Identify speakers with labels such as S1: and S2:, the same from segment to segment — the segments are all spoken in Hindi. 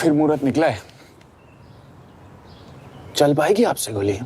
S1: फिर मुहूर्त निकला है। चल पाएगी आपसे गोली?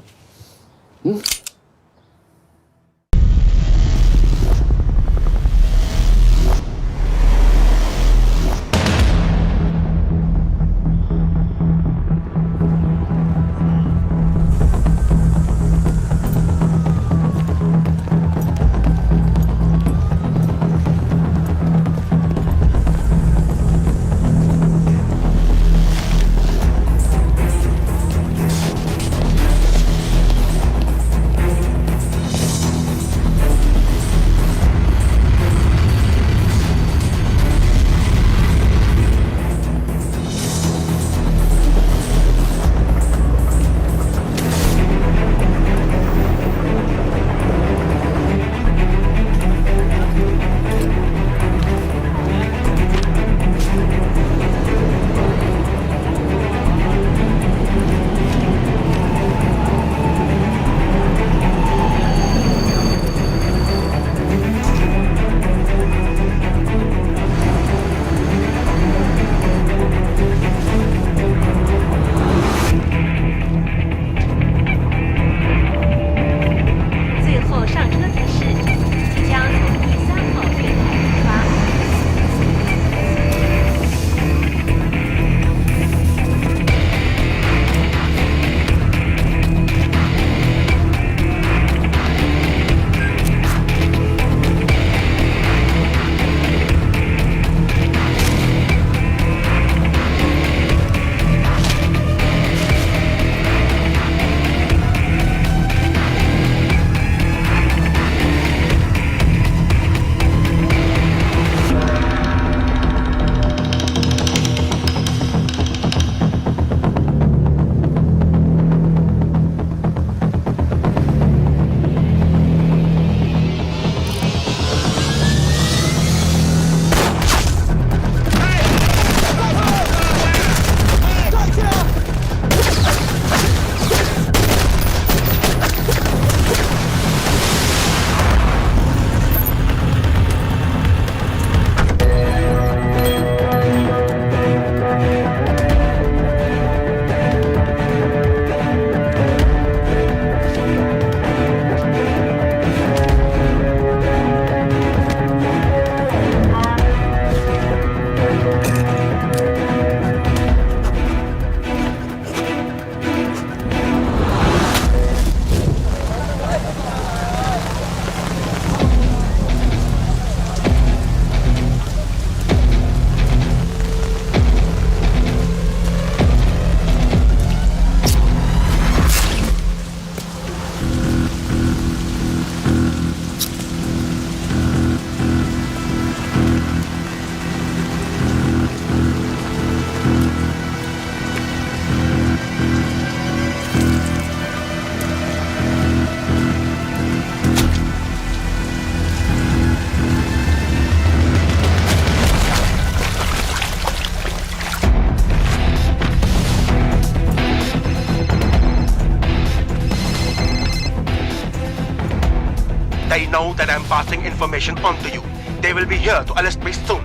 S2: They know that I'm passing information on to you. They will be here to arrest me soon.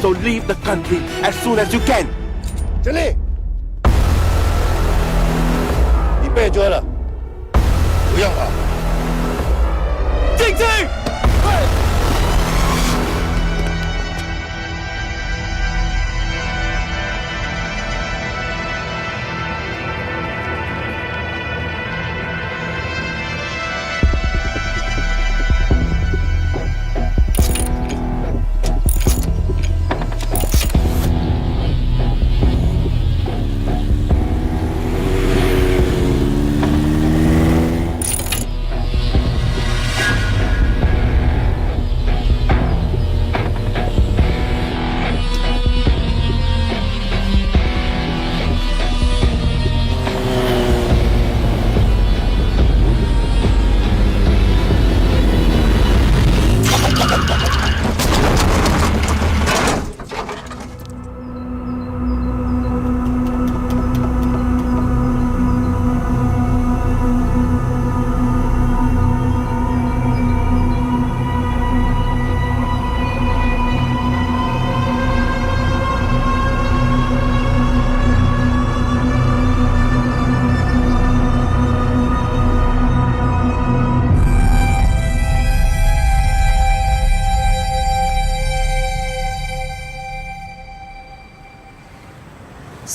S2: So leave the country as soon as you can.
S3: 经理，你被捉了，不要跑。
S2: 进去！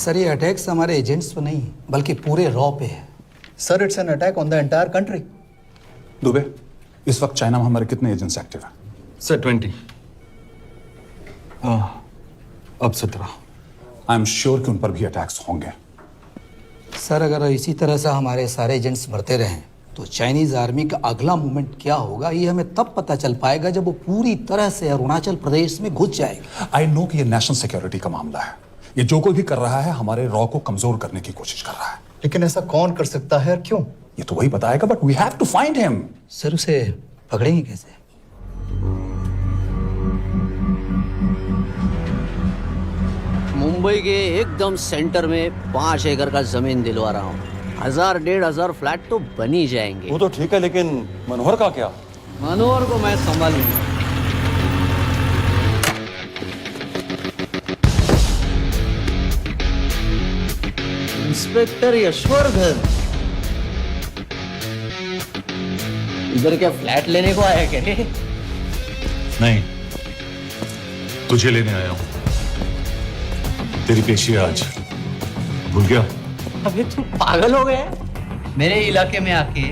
S4: sir ये अटैक्स हमारे एजेंट्स पे नहीं बल्कि पूरे रॉ पे है।
S5: Sir it's an attack on the entire country.
S6: Dubey, इस वक्त चाइना में हमारे कितने एजेंट्स एक्टिव हैं?
S1: सर 20। अब 17।
S6: आई एम श्योर कि उन पर भी अटैक्स होंगे।
S4: सर अगर इसी तरह से हमारे सारे एजेंट्स बढ़ते रहें तो चाइनीज आर्मी का अगला मूवमेंट क्या होगा ये हमें तब पता चल पाएगा जब वो पूरी तरह से अरुणाचल प्रदेश में घुस जाएगा।
S6: आई नो कि ये नेशनल सिक्योरिटी का मामला है। ये जो कोई भी कर रहा है हमारे रॉ को कमजोर करने की कोशिश कर रहा है।
S5: लेकिन ऐसा कौन कर सकता है और क्यों?
S6: ये तो वही बताएगा, but we have to find him.
S4: Sir उसे पकड़ेंगे कैसे?
S7: मुंबई के एकदम सेंटर में 5 एकड़ का जमीन दिलवा रहा हूँ। 1000-1500 फ्लैट तो बन ही जाएंगे।
S1: वो तो ठीक है, लेकिन मनोहर का क्या?
S7: मनोहर को मैं संभालूंगा। इंस्पेक्टर यशवर्धन इधर क्या फ्लैट लेने को आया क्या?
S3: नहीं, तुझे लेने आया हूं। तेरी पेशी आज भूल गया?
S7: अबे तुम पागल हो गए? मेरे इलाके में आके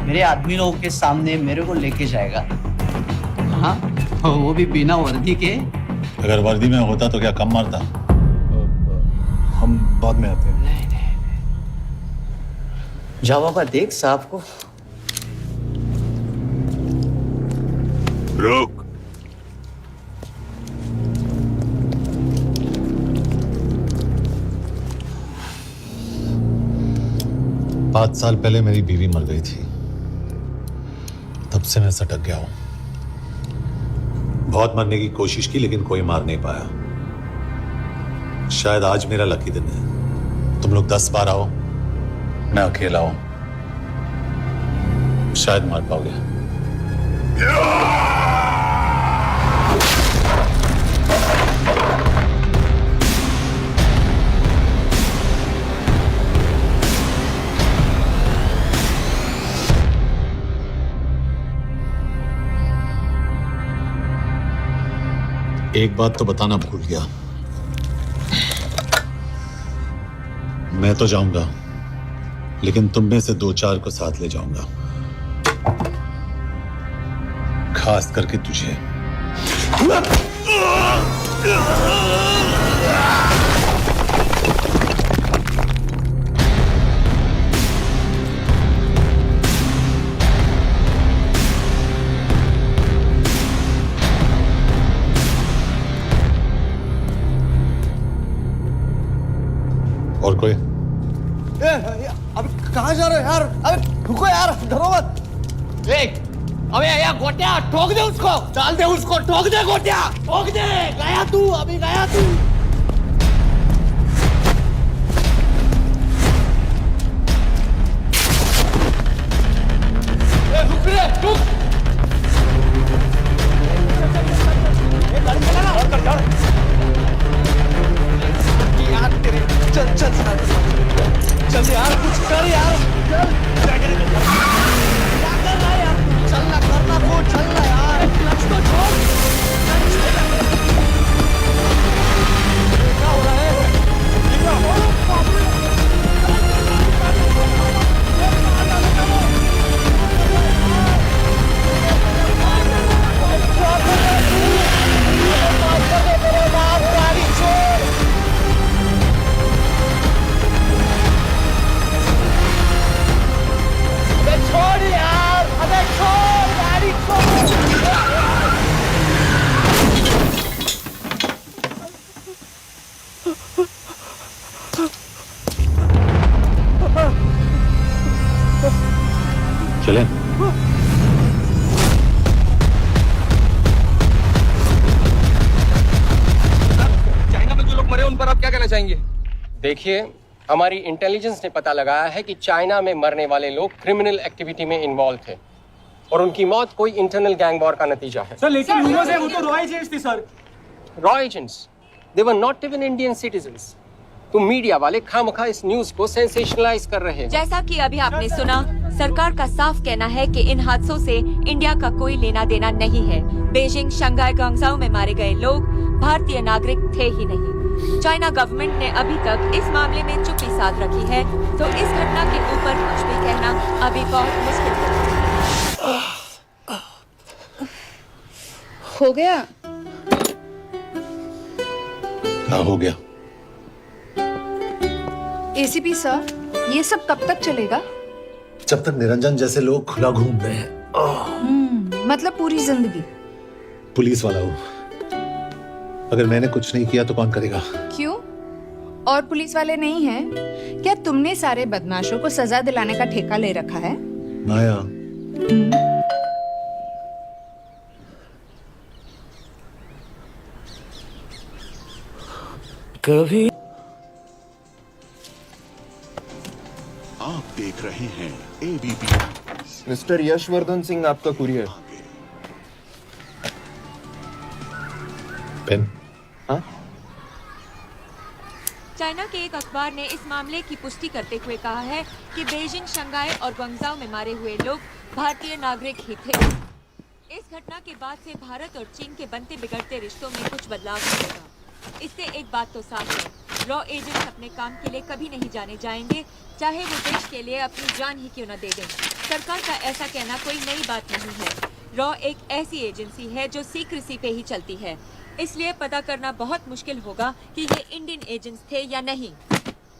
S7: मेरे आदमी लोगों के सामने मेरे को लेके जाएगा? हाँ, वो भी बिना वर्दी के।
S3: अगर वर्दी में होता तो क्या कम मारता? हम बाद में आते हैं।
S7: जाओ बाबा, देख साहब को।
S3: रुक। पाँच साल पहले मेरी बीवी मर गई थी, तब से मैं सटक गया हूं। बहुत मरने की कोशिश की लेकिन कोई मार नहीं पाया। शायद आज मेरा लकी दिन है। तुम लोग 10 बार आओ, मैं अकेला हूं, शायद मार पाओगे। एक बात तो बताना भूल गया, मैं तो जाऊंगा लेकिन तुम में से 2-4 को साथ ले जाऊंगा, खास करके तुझे। और कोई?
S7: अब कहाँ जा रहे हो यार? अबे रुको यार, डरो मत। अबे यार गोटिया, ठोक दे उसको, डाल दे उसको, ठोक दे गोटिया, ठोक दे। गया तू, अभी गया तू। रुक रे, रुक। गाड़ी चला ना। यार तेरे, चल चल चल यार, कुछ कर यार, चल। क्या कर रहा है यार? चलना, करना को, चलना यार। क्लच तो छोड़। क्या हो रहा है? क्या हो रहा है? छोड़ यार, अबे छोड़, गाड़ी छोड़।
S3: चलें?
S8: चाइना में जो लोग मरे उन पर आप क्या कहना चाहेंगे? देखिए, हमारी इंटेलिजेंस ने पता लगाया है कि चाइना में मरने वाले लोग क्रिमिनल एक्टिविटी में इन्वॉल्व थे और उनकी मौत कोई इंटरनल गैंग वॉर का नतीजा है।
S9: सर लेकिन न्यूज़ है वो तो रॉ एजेंट्स थी sir.
S8: Raw agents, they were not even Indian citizens. तो मीडिया वाले खामखा इस न्यूज को सेंसेशनलाइज कर रहे हैं।
S10: जैसा कि अभी आपने सुना, सरकार का साफ कहना है कि इन हादसों से इंडिया का कोई लेना देना नहीं है। बीजिंग, शंघाई, ग्वांगझू में मारे गए लोग भारतीय नागरिक थे ही नहीं। चाइना गवर्नमेंट ने अभी तक इस मामले में चुप्पी साध रखी है, तो इस घटना के ऊपर कुछ भी कहना अभी बहुत मुश्किल है।
S11: हो गया?
S3: हाँ, हो गया।
S11: एसीपी सर, ये सब कब तक चलेगा?
S3: जब तक निरंजन जैसे लोग खुला घूम रहे हैं।
S11: मतलब पूरी जिंदगी?
S3: पुलिस वाला हूँ, अगर मैंने कुछ नहीं किया तो कौन करेगा?
S11: क्यों? और पुलिस वाले नहीं हैं? क्या तुमने सारे बदमाशों को सजा दिलाने का ठेका ले रखा है?
S3: माया,
S2: कभी आप देख रहे हैं एबीपी।
S8: मिस्टर यशवर्धन सिंह, आपका कुरियर।
S3: पेन।
S10: चाइना के एक अखबार ने इस मामले की पुष्टि करते हुए कहा है कि बीजिंग, शंघाई और ग्वांगझाओ में मारे हुए लोग भारतीय नागरिक ही थे। इस घटना के बाद से भारत और चीन के बनते बिगड़ते रिश्तों में कुछ बदलाव होगा। इससे एक बात तो साफ है, रॉ एजेंट्स अपने काम के लिए कभी नहीं जाने जाएंगे, चाहे वो देश के लिए अपनी जान ही क्यों न दे दें। सरकार का ऐसा कहना कोई नई बात नहीं है। रॉ एक ऐसी एजेंसी है जो सीक्रेसी पे ही चलती है, इसलिए पता करना बहुत मुश्किल होगा कि ये इंडियन एजेंट्स थे या नहीं।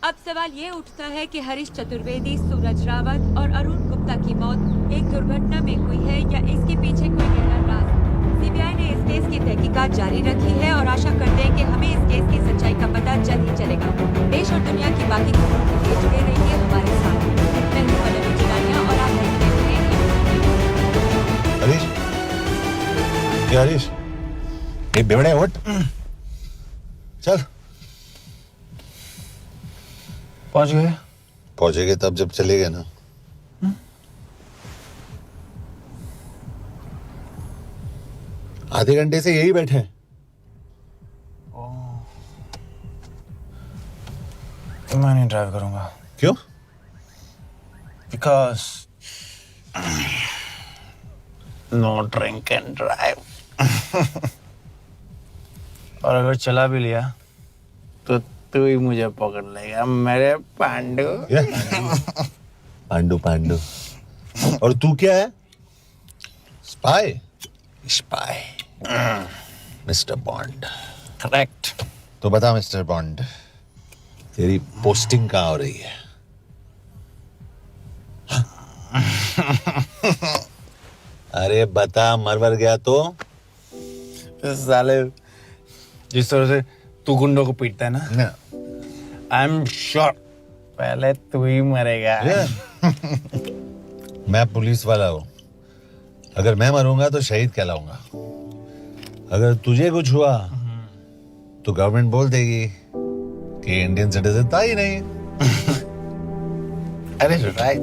S10: अब सवाल ये उठता है कि हरीश चतुर्वेदी, सूरज रावत और अरुण गुप्ता की मौत एक दुर्घटना में हुई है या इसके पीछे कोई गहरा राज। सीबीआई ने इस केस की तहकीकात जारी रखी है और आशा करते हैं कि हमें इस केस की सच्चाई का पता जल्द ही चलेगा। देश और दुनिया की बाकी खबरों के लिए जुड़े रहिए हमारे साथ। मैं हूं पल्लवी चिरानिया और आप देख रहे हैं
S3: हरीश, ये हरीश, ये बेवड़े उठ, चल। पहुंचेंगे तब जब चलेगा ना। आधे घंटे से यही बैठे हैं।
S7: मैं नहीं ड्राइव करूंगा।
S3: क्यों?
S7: Because no drink and drive. और अगर चला भी लिया तो तू ही मुझे पकड़ लेगा, मेरे पांडु।
S3: पांडु पांडु। और तू क्या है? Spy?
S7: Spy.
S3: Mister bond.
S7: Correct.
S3: तो बता मिस्टर बॉन्ड, तेरी पोस्टिंग कहाँ हो रही है? अरे बता, मरवर गया तो?
S7: साले, जिस तरह से तू गुंडों को पीटता है ना, आई एम श्योर पहले तू ही मरेगा।
S3: मैं पुलिस वाला हूँ, अगर मैं मरूंगा तो शहीद कहलाऊंगा। अगर तुझे कुछ हुआ तो गवर्नमेंट बोल देगी कि इंडियन सिटीजन था ही नहीं।
S7: अरे राइट।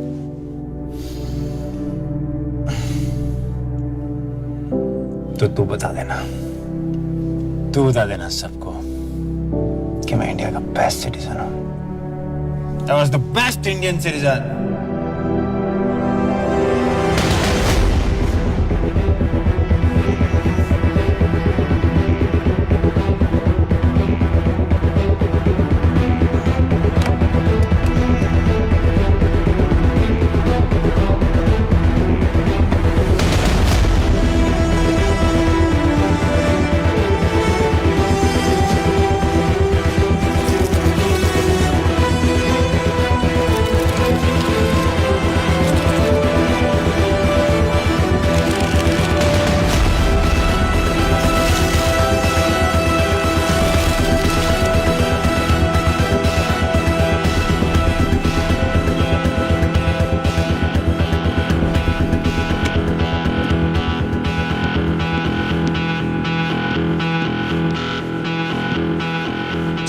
S7: तो तू बता देना सबको कि मैं इंडिया का बेस्ट सिटीजन हूं। I was the best Indian citizen.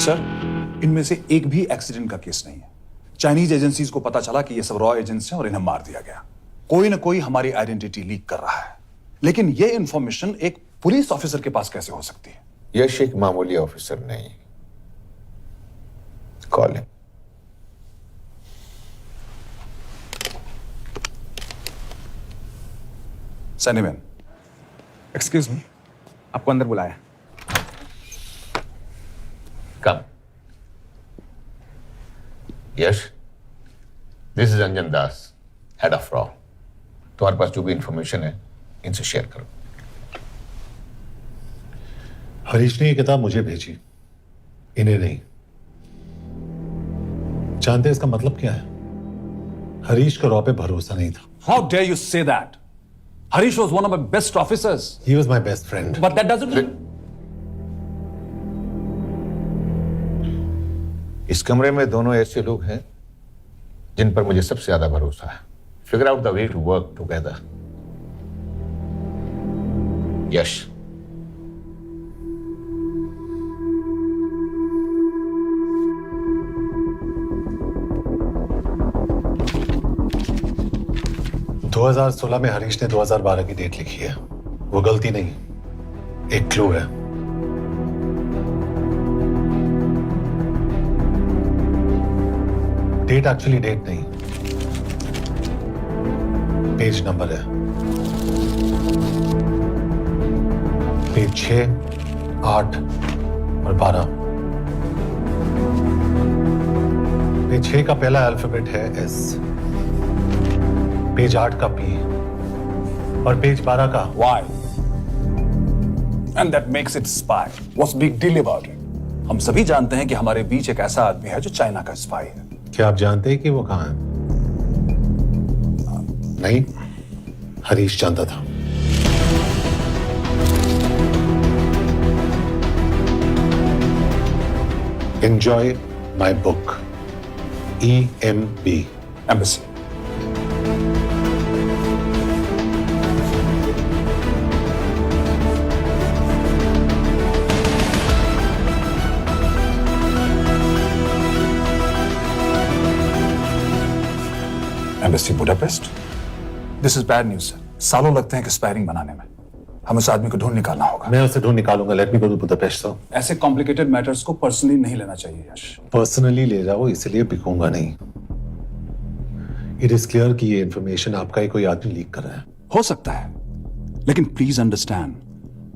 S6: Sir, इनमें से एक भी एक्सीडेंट का केस नहीं है। चाइनीज एजेंसीज को पता चला कि ये सब रॉ एजेंट्स हैं और इन्हें मार दिया गया। कोई ना कोई हमारी आइडेंटिटी लीक कर रहा है, लेकिन ये इंफॉर्मेशन एक पुलिस ऑफिसर के पास कैसे हो सकती है?
S12: यश एक मामूली ऑफिसर नहीं। Call him.
S6: सैनिमैन, एक्सक्यूज मी, आपको अंदर बुलाया।
S12: Come. Yash, this is Anjan Das, head of रॉ। तुम्हारे पास जो भी इंफॉर्मेशन है इनसे शेयर करो।
S3: हरीश ने ये किताब मुझे भेजी, इन्हें नहीं। जानते हैं इसका मतलब क्या है? हरीश को रॉ पे भरोसा नहीं था।
S6: How dare you say that? Harish was one of my best officers.
S3: He was my best friend.
S6: But that doesn't mean...
S12: इस कमरे में दोनों ऐसे लोग हैं जिन पर मुझे सबसे ज्यादा भरोसा है। Figure out the way to work together. Yash,
S3: दो 2016 में हरीश ने 2012 की डेट लिखी है। वो गलती नहीं, एक क्लू है। डेट एक्चुअली डेट नहीं, पेज नंबर है। पेज 6, 8 और 12। पेज 6 का पहला अल्फाबेट है एस, पेज 8 का पी और पेज 12 का
S6: Why? And that makes it spy. What's big deal about it? हम सभी जानते हैं कि हमारे बीच एक ऐसा आदमी है जो चाइना का स्पाई है।
S3: क्या आप जानते हैं कि वो कहां है? नहीं, हरीश जानता था। Enjoy my book. EMB.
S6: Embassy. Embassy Budapest? This is bad news, sir. सालों लगते हैं एक्सपायरिंग बनाने में। हमें उस आदमी को ढूंढ निकालना होगा।
S3: मैं उसे ढूंढ निकालूंगा। Let me go to Budapest sir.
S6: ऐसे कॉम्प्लिकेटेड मैटर्स को पर्सनली नहीं लेना चाहिए यश।
S3: पर्सनली ले रहा हूं, इसलिए बिकूंगा नहीं। इट इज क्लियर कि ये इंफॉर्मेशन आपका ही कोई आदमी लीक कर रहा है।
S6: हो सकता है, लेकिन प्लीज अंडरस्टैंड,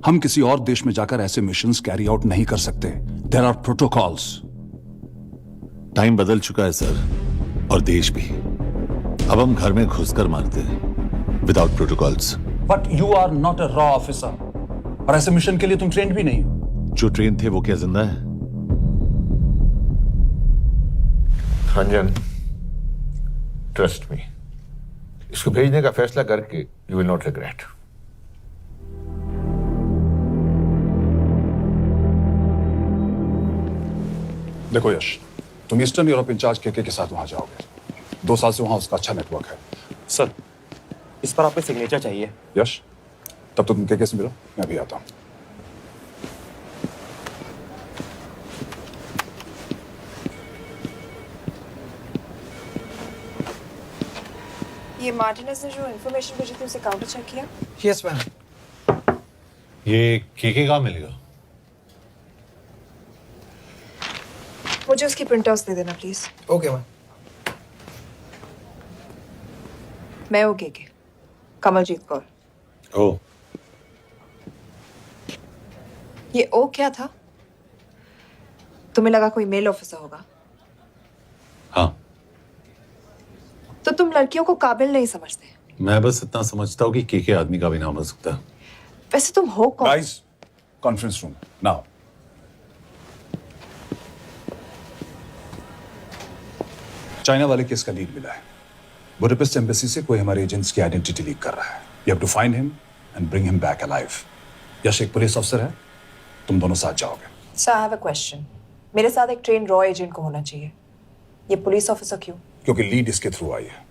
S6: हम किसी और देश में जाकर ऐसे मिशंस कैरी आउट नहीं कर सकते। There are protocols.
S3: टाइम बदल चुका है सर, और देश भी। अब हम घर में घुसकर मारते हैं without protocols.
S6: But you are not a रॉ ऑफिसर, और ऐसे मिशन के लिए तुम ट्रेंड भी नहीं हो।
S3: जो ट्रेन थे वो क्या जिंदा है?
S12: रंजन, ट्रस्ट मी, इसको भेजने का फैसला करके यू विल नॉट रिग्रेट।
S6: देखो यश, तुम ईस्टर्न यूरोप इंचार्ज के साथ वहां जाओगे। 2 साल से वहां उसका अच्छा नेटवर्क है।
S9: सर, इस पर आपके सिग्नेचर चाहिए।
S6: यश, तब तो तुम के से मिलो, मैं भी आता हूं।
S11: ये मार्टिनेज ने जो इन्फॉर्मेशन भेजी थी उसे काउंटर चेक किया?
S7: Yes ma'am.
S3: ये केके कहाँ मिलेगा?
S11: मुझे उसकी प्रिंटआउट्स दे देना प्लीज।
S7: Okay ma'am.
S11: मैं हूँ के, कमलजीत कौर।
S3: ओ,
S11: ये ओ क्या था? तुम्हें लगा कोई मेल ऑफिसर होगा?
S3: हाँ।
S11: तो तुम लड़कियों को काबिल नहीं समझते?
S3: मैं बस इतना समझता हूँ कि केके आदमी का भी नाम हो सकता है।
S11: वैसे तुम हो कौन?
S6: Guys, conference room now. China वाले केस का लीड मिला है। बुडापेस्ट एम्बेसी से कोई हमारे एजेंट्स की आइडेंटिटी लीक कर रहा है। You have to find him and bring him back alive. Yash एक पुलिस अफसर है, तुम दोनों साथ जाओगे।
S11: Sir, I have a question. मेरे साथ एक ट्रेन रॉ एजेंट को होना चाहिए। ये पुलिस ऑफिसर क्यों?
S6: क्योंकि लीड इसके थ्रू आई है।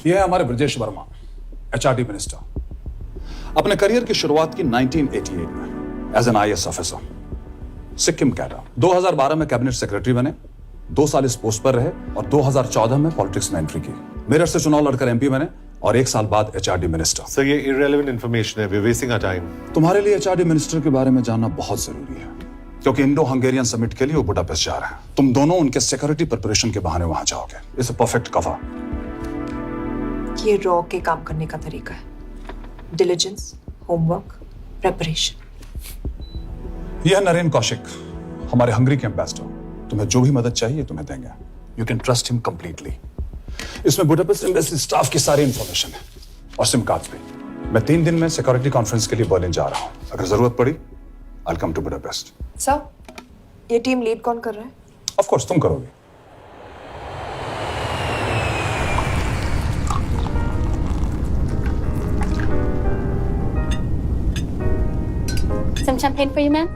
S6: यह है हमारे ब्रजेश वर्मा, एचआरडी मिनिस्टर। अपने करियर की शुरुआत की 1988 में as an IAS officer, Sikkim cadre. 2012 में कैबिनेट सेक्रेटरी बने, 2 साल इस पोस्ट पर रहे और 2014 में पॉलिटिक्स में एंट्री की। मेरठ से चुनाव लड़कर एमपी बने और 1 साल बाद एचआरडी मिनिस्टर।
S3: सर, ये इररिलेवेंट इंफॉर्मेशन है। We are wasting our time.
S6: तुम्हारे लिए एचआरडी मिनिस्टर के बारे में जानना बहुत जरूरी है, क्योंकि इंडो हंगेरियन समिट के लिए वो बुडापेस्ट जा रहे हैं। तुम दोनों उनके सिक्योरिटी प्रिपरेशन के बहाने वहां जाओगे। It's a perfect cover.
S11: ये रॉ के काम करने का तरीका है। Diligence, homework,
S13: preparation.
S6: यह नरेन कौशिक, हमारे हंगरी के एम्बेसडर। तुम्हें जो भी मदद चाहिए तुम्हें देंगे। You can trust him completely. इसमें बुडापेस्ट एम्बेसी स्टाफ की सारी इंफॉर्मेशन है और सिम कार्ड्स भी। मैं 3 दिन में सिक्योरिटी कॉन्फ्रेंस के लिए बर्लिन जा रहा हूं। अगर जरूरत पड़ी आई कम टू बुडापेस्ट।
S13: सर, ये टीम लीड कौन कर रहा है?
S6: ऑफ कोर्स तुम करोगे।
S14: Some champagne for you, ma'am?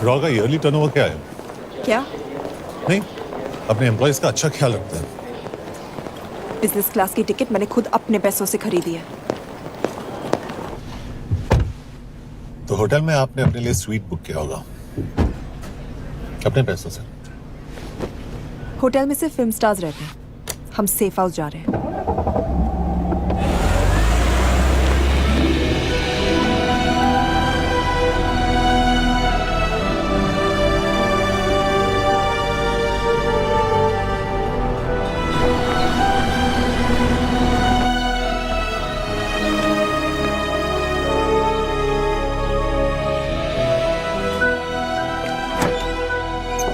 S3: Raw का ईयरली टर्नओवर क्या है?
S13: क्या?
S3: नहीं, अपने एम्प्लॉइज का अच्छा ख्याल रखते हैं।
S13: बिजनेस क्लास की टिकट मैंने खुद अपने पैसों से खरीदी है।
S3: तो होटल में आपने अपने लिए स्वीट बुक किया होगा अपने पैसों से।
S13: होटल में सिर्फ फिल्म स्टार्स रहते हैं। हम सेफ हाउस जा रहे हैं।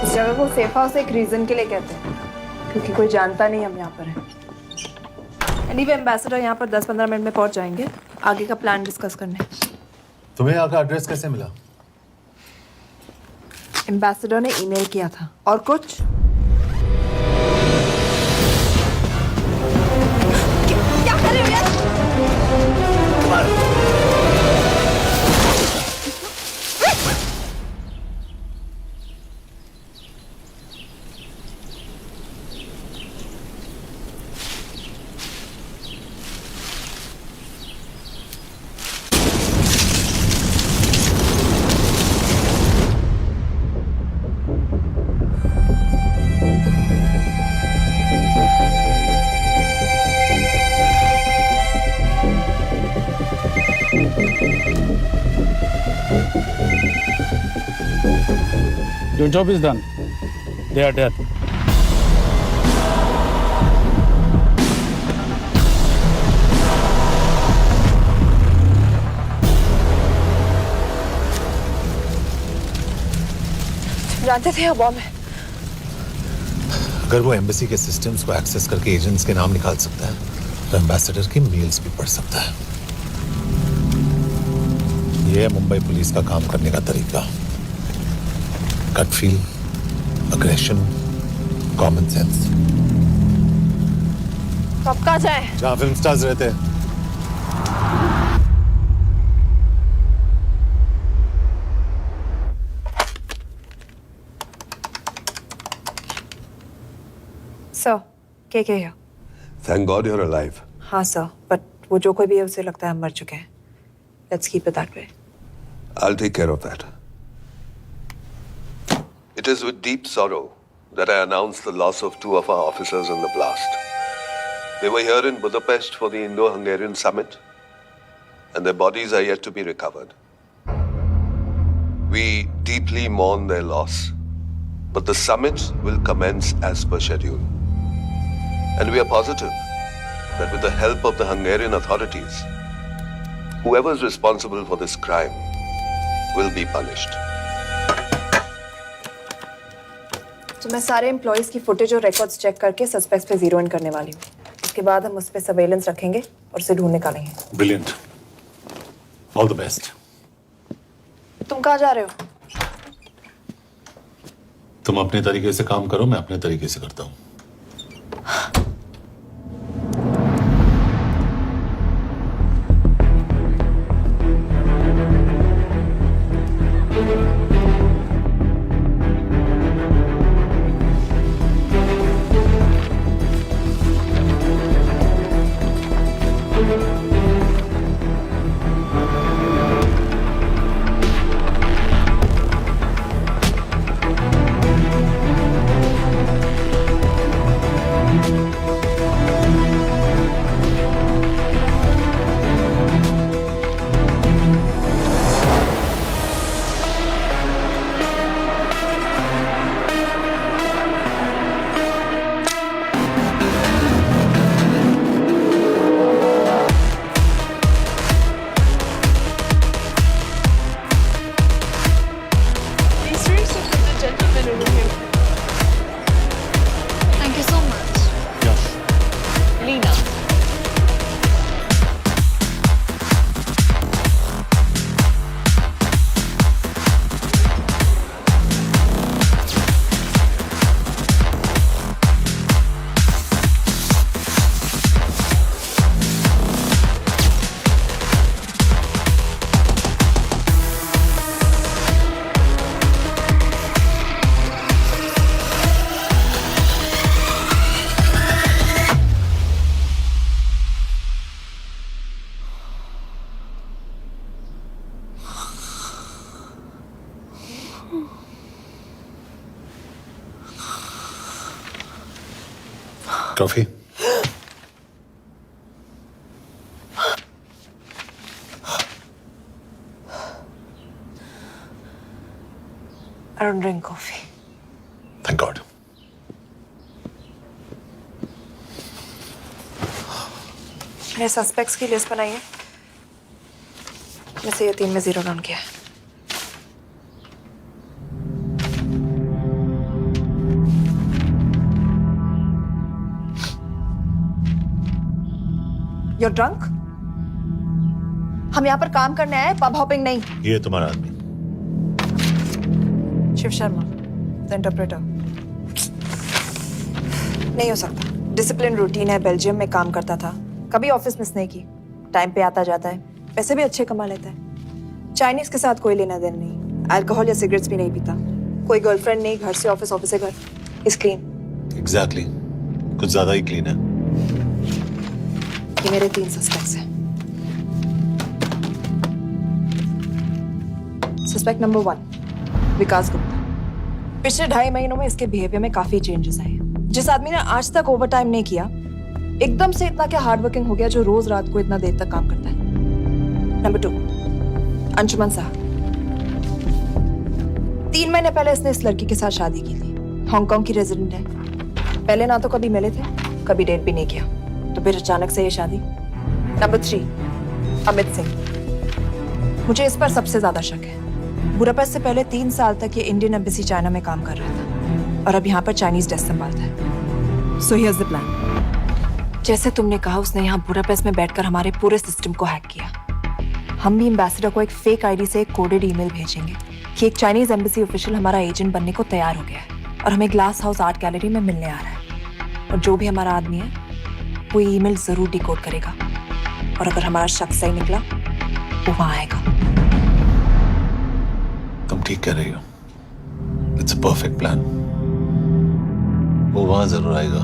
S13: इस जगह को सेफ हाउस एक रीजन के लिए कहते हैं, क्योंकि कोई जानता नहीं हम यहाँ पर हैं। एनीवे एम्बेसडर यहाँ पर 10-15 मिनट में पहुँच जाएंगे आगे का प्लान डिस्कस करने।
S3: तुम्हें यहाँ का एड्रेस कैसे मिला?
S13: एम्बेसडर ने ईमेल किया था। और कुछ? क्या कर रहे हो यार?
S15: Your job is done. They are dead.
S13: जानते थे बॉम्ब है।
S3: अगर वो एम्बेसी के सिस्टम्स को एक्सेस करके एजेंट्स के नाम निकाल सकता है, तो एम्बेसडर की मेल्स भी पढ़ सकता है। ये है मुंबई पुलिस का काम करने का तरीका। Gut feel, aggression, common sense.
S13: कब कहाँ जाए?
S3: जहाँ फिल्म स्टार्स रहते हैं।
S13: सर, के here?
S2: Thank God you're alive.
S13: हाँ सर, बट वो जो कोई भी है उसे लगता है हम मर चुके हैं। Let's keep it that way.
S2: I'll take care of that. It is with deep sorrow that I announce the loss of 2 of our officers in the blast. They were here in Budapest for the Indo-Hungarian summit, and their bodies are yet to be recovered. We deeply mourn their loss, but the summit will commence as per schedule. And we are positive that with the help of the Hungarian authorities, whoever is responsible for this crime will be punished.
S13: तो मैं सारे एम्प्लॉइज की फुटेज और रिकॉर्ड्स चेक करके सस्पेक्ट्स पे जीरो इन करने वाली हूँ। उसके बाद हम उस पे सर्वेलेंस रखेंगे और उसे ढूंढ निकालेंगे।
S3: ब्रिलियंट। All the best.
S13: तुम कहाँ जा रहे हो?
S3: तुम अपने तरीके से काम करो, मैं अपने तरीके से करता हूँ। Coffee?
S13: I don't drink coffee.
S3: Thank God.
S13: मैंने सस्पेक्ट्स की लिस्ट बनाई है, में से ये 3 में 0 डाउन किया है। You're drunk? हम यहाँ पर काम करने आए, पब हॉपिंग नहीं।
S3: ये तुम्हारा आदमी।
S13: Shiv Sharma, the interpreter. नहीं हो सकता। डिसिप्लिन रूटीन है, बेल्जियम में काम करता था, कभी ऑफिस मिस नहीं की, टाइम पे आता जाता है, पैसे भी अच्छे कमा लेता है। चाइनीज के साथ कोई लेना देना नहीं, अल्कोहल या सिगरेट्स भी नहीं पीता, कोई गर्लफ्रेंड नहीं, घर से ऑफिस, ऑफिस से घर। Is clean.
S3: एग्जैक्टली, कुछ ज्यादा ही क्लीन है।
S13: ये मेरे 3 सस्पेक्ट्स हैं। सस्पेक्ट नंबर 1, विकास गुप्ता। पिछले 2.5 महीनों में इसके बिहेवियर में काफी चेंजेस आए। जिस आदमी ने आज तक ओवरटाइम नहीं किया, एकदम से इतना क्या हार्ड वर्किंग हो गया जो रोज रात को इतना देर तक काम करता है। नंबर 2, अंशुमन साहब। 3 महीने पहले इसने इस लड़की के साथ शादी की थी, हांगकांग की रेजिडेंट है। पहले ना तो कभी मिले थे, कभी डेट भी नहीं किया, तो फिर अचानक से ये शादी। नंबर 3, अमित सिंह। मुझे इस पर सबसे ज्यादा शक है। बुडापेस्ट से पहले 3 साल तक ये इंडियन एम्बेसी चाइना में काम कर रहा था और अब यहाँ पर चाइनीज डेस्क संभालता है। So here's the plan. जैसे तुमने कहा, उसने यहाँ बुडापेस्ट में बैठकर हमारे पूरे सिस्टम को हैक किया। हम भी एम्बेसडर को एक फेक आईडी से एक कोडेड ईमेल भेजेंगे कि एक चाइनीज एम्बेसी ऑफिशियल हमारा एजेंट बनने को तैयार हो गया है और हमें ग्लास हाउस आर्ट गैलरी में मिलने आ रहा है। और जो भी हमारा आदमी है वो ईमेल जरूर डिकोड करेगा और अगर हमारा शक सही निकला वो वहां आएगा।
S3: तुम ठीक कह रही हो। It's a perfect plan. वो वहां जरूर आएगा।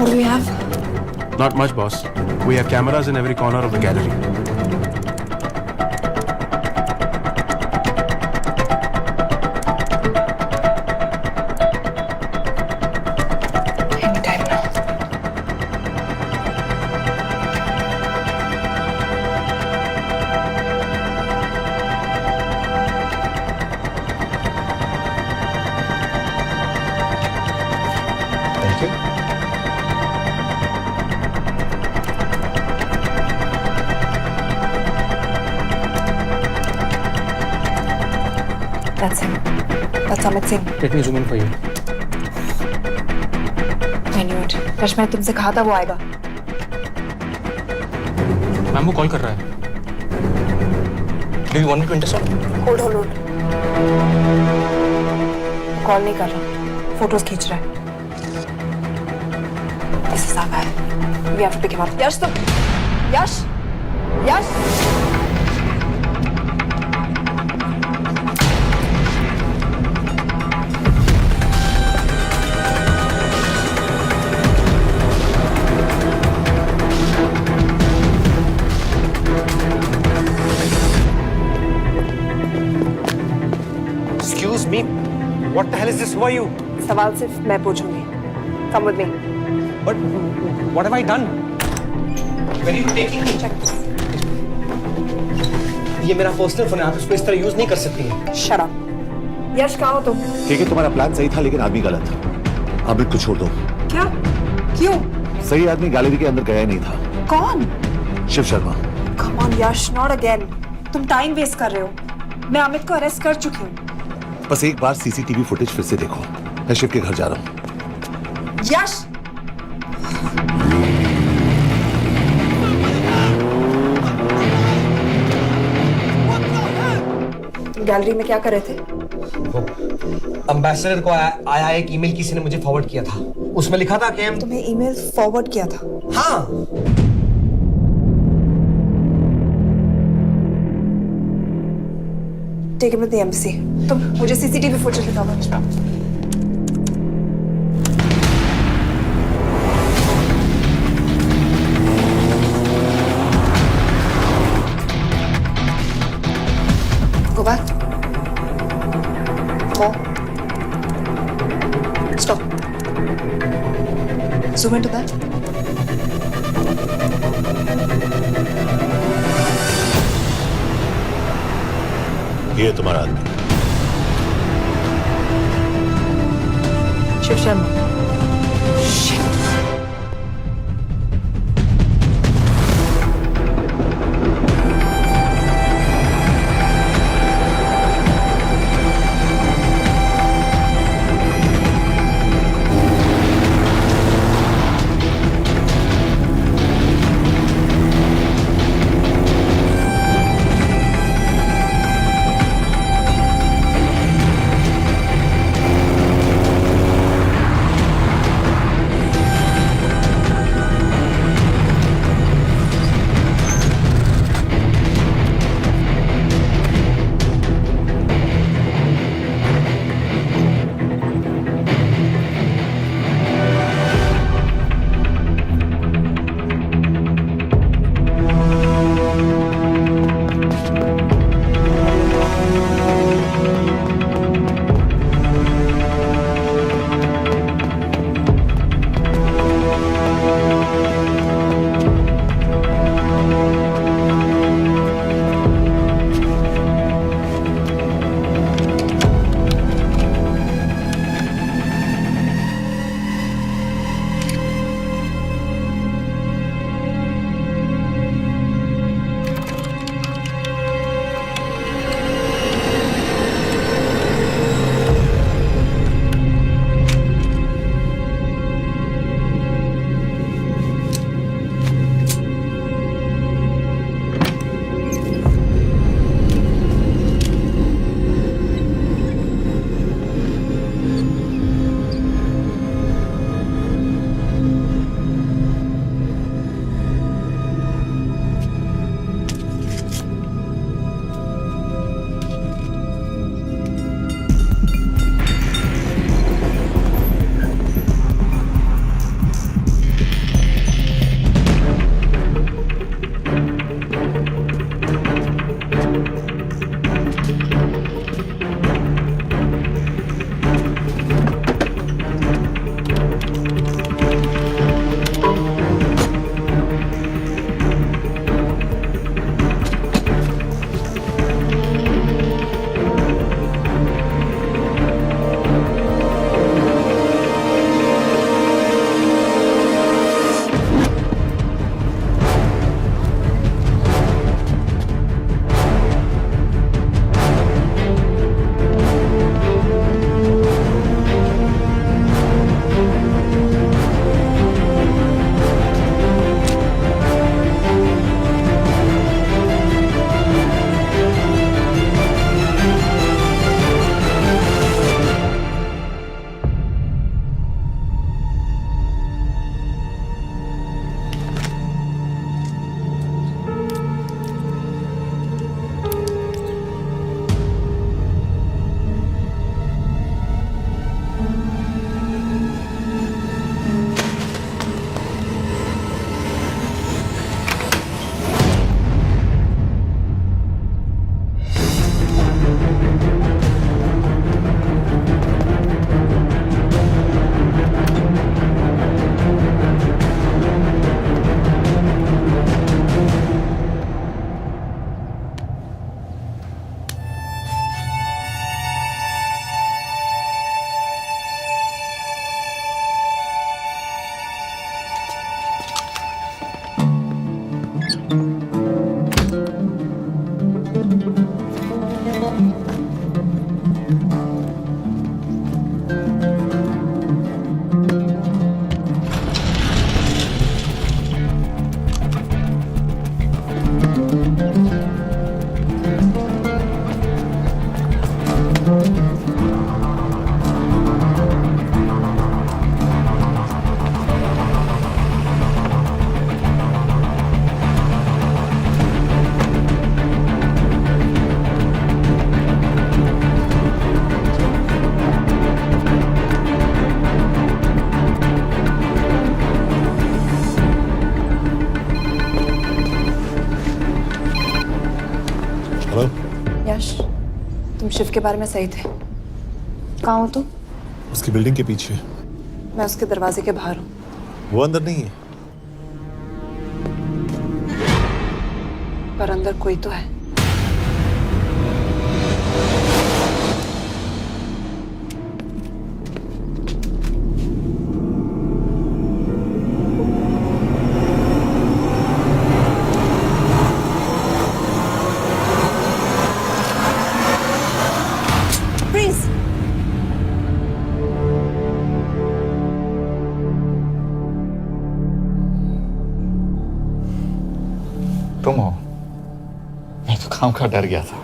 S13: What do we have?
S9: Not much, boss. We have cameras in every corner of the gallery.
S13: Anytime now.
S5: Thank you.
S13: That's him. That's Amit Singh.
S8: Let me zoom in for you.
S13: I knew it. Rush, मैंने तुमसे कहा था वो आएगा।
S8: मैम वो कॉल कर रहा है। Do you want me to intercept?
S13: Hold. Call नहीं कर रहा, फोटोज खींच रहा है। इस हिसाब है। We have to pick him up. यश तुम, यश।
S7: Excuse me. What the hell is this? Who are you?
S13: सवाल सिर्फ मैं पूछूंगी. Come with me.
S7: But what have I done? Where are you taking me?
S13: Check this.
S7: ये मेरा पर्सनल फोन है, आप इसको इस तरह यूज नहीं कर सकती हैं.
S13: Shut up. यश कहाँ हो तुम?
S3: ठीक है, तुम्हारा प्लान सही था लेकिन आदमी गलत. अमित को छोड़ दो.
S13: क्या? क्यों?
S3: सही आदमी गैलरी के अंदर गया ही नहीं था.
S13: कौन?
S3: Shiv Sharma.
S13: Come on Yash, not again. तुम टाइम वेस्ट कर रहे हो. मैं अमित को अरेस्ट कर चुकी हूँ.
S3: बस एक बार सीसीटीवी फुटेज फिर से देखो. मैं शिव के घर जा रहा हूँ.
S13: यश! तुम गैलरी में क्या कर रहे थे?
S7: एम्बेसडर को आया एक ईमेल किसी ने मुझे फॉरवर्ड किया था. उसमें लिखा था कि
S13: तुम्हें ईमेल फॉरवर्ड किया था?
S7: हाँ.
S13: Take him to the embassy. तुम मुझे सीसीटीवी फुटेज दिखाओ. Go back. More. Stop. Zoom into that.
S3: ये तुम्हारा आदमी.
S13: शिव शर्मा.
S3: हेलो
S13: यश, तुम शिव के बारे में सही थे। कहाँ हो तुम?
S3: उसकी बिल्डिंग के पीछे।
S13: मैं उसके दरवाजे के बाहर हूँ।
S3: वो अंदर नहीं है।
S13: पर अंदर कोई तो है। Freeze!
S5: तुम हो? मैं तो काम का डर गया था।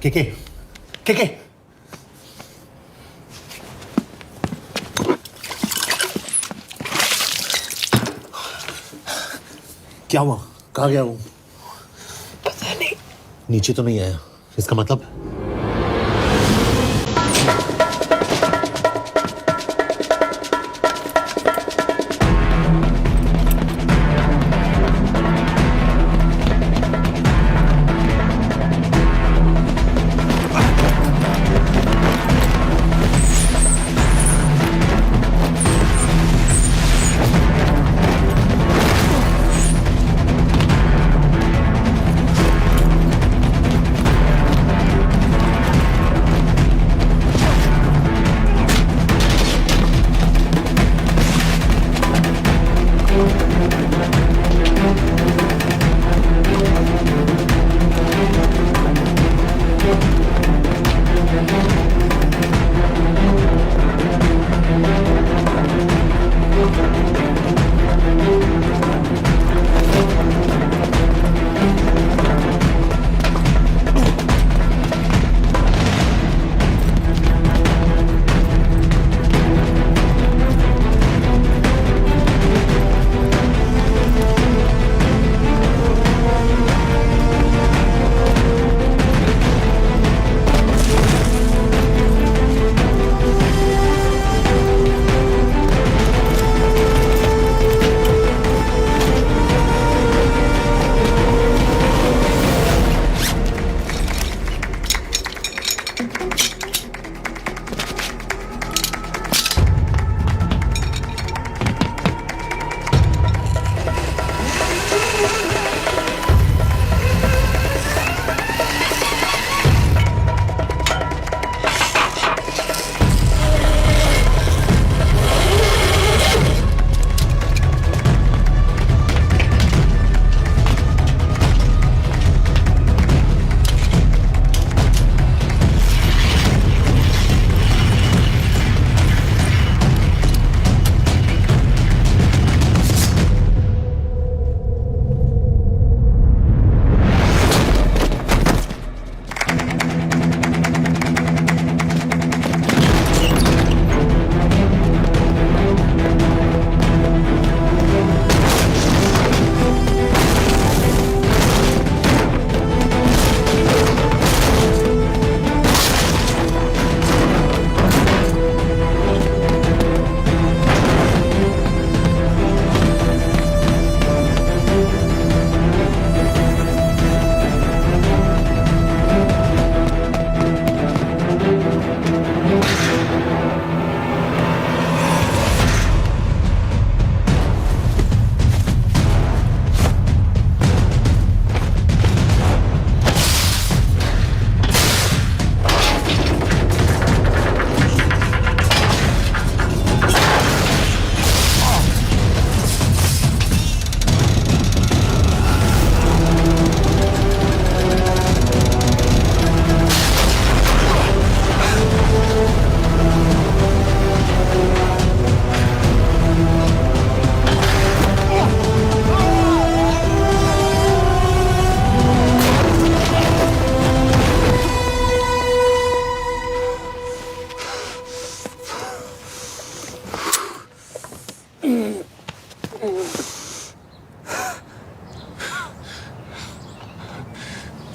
S5: के
S3: क्या हुआ? कहाँ गया वो?
S13: पता नहीं।
S3: नीचे तो नहीं आया, इसका मतलब?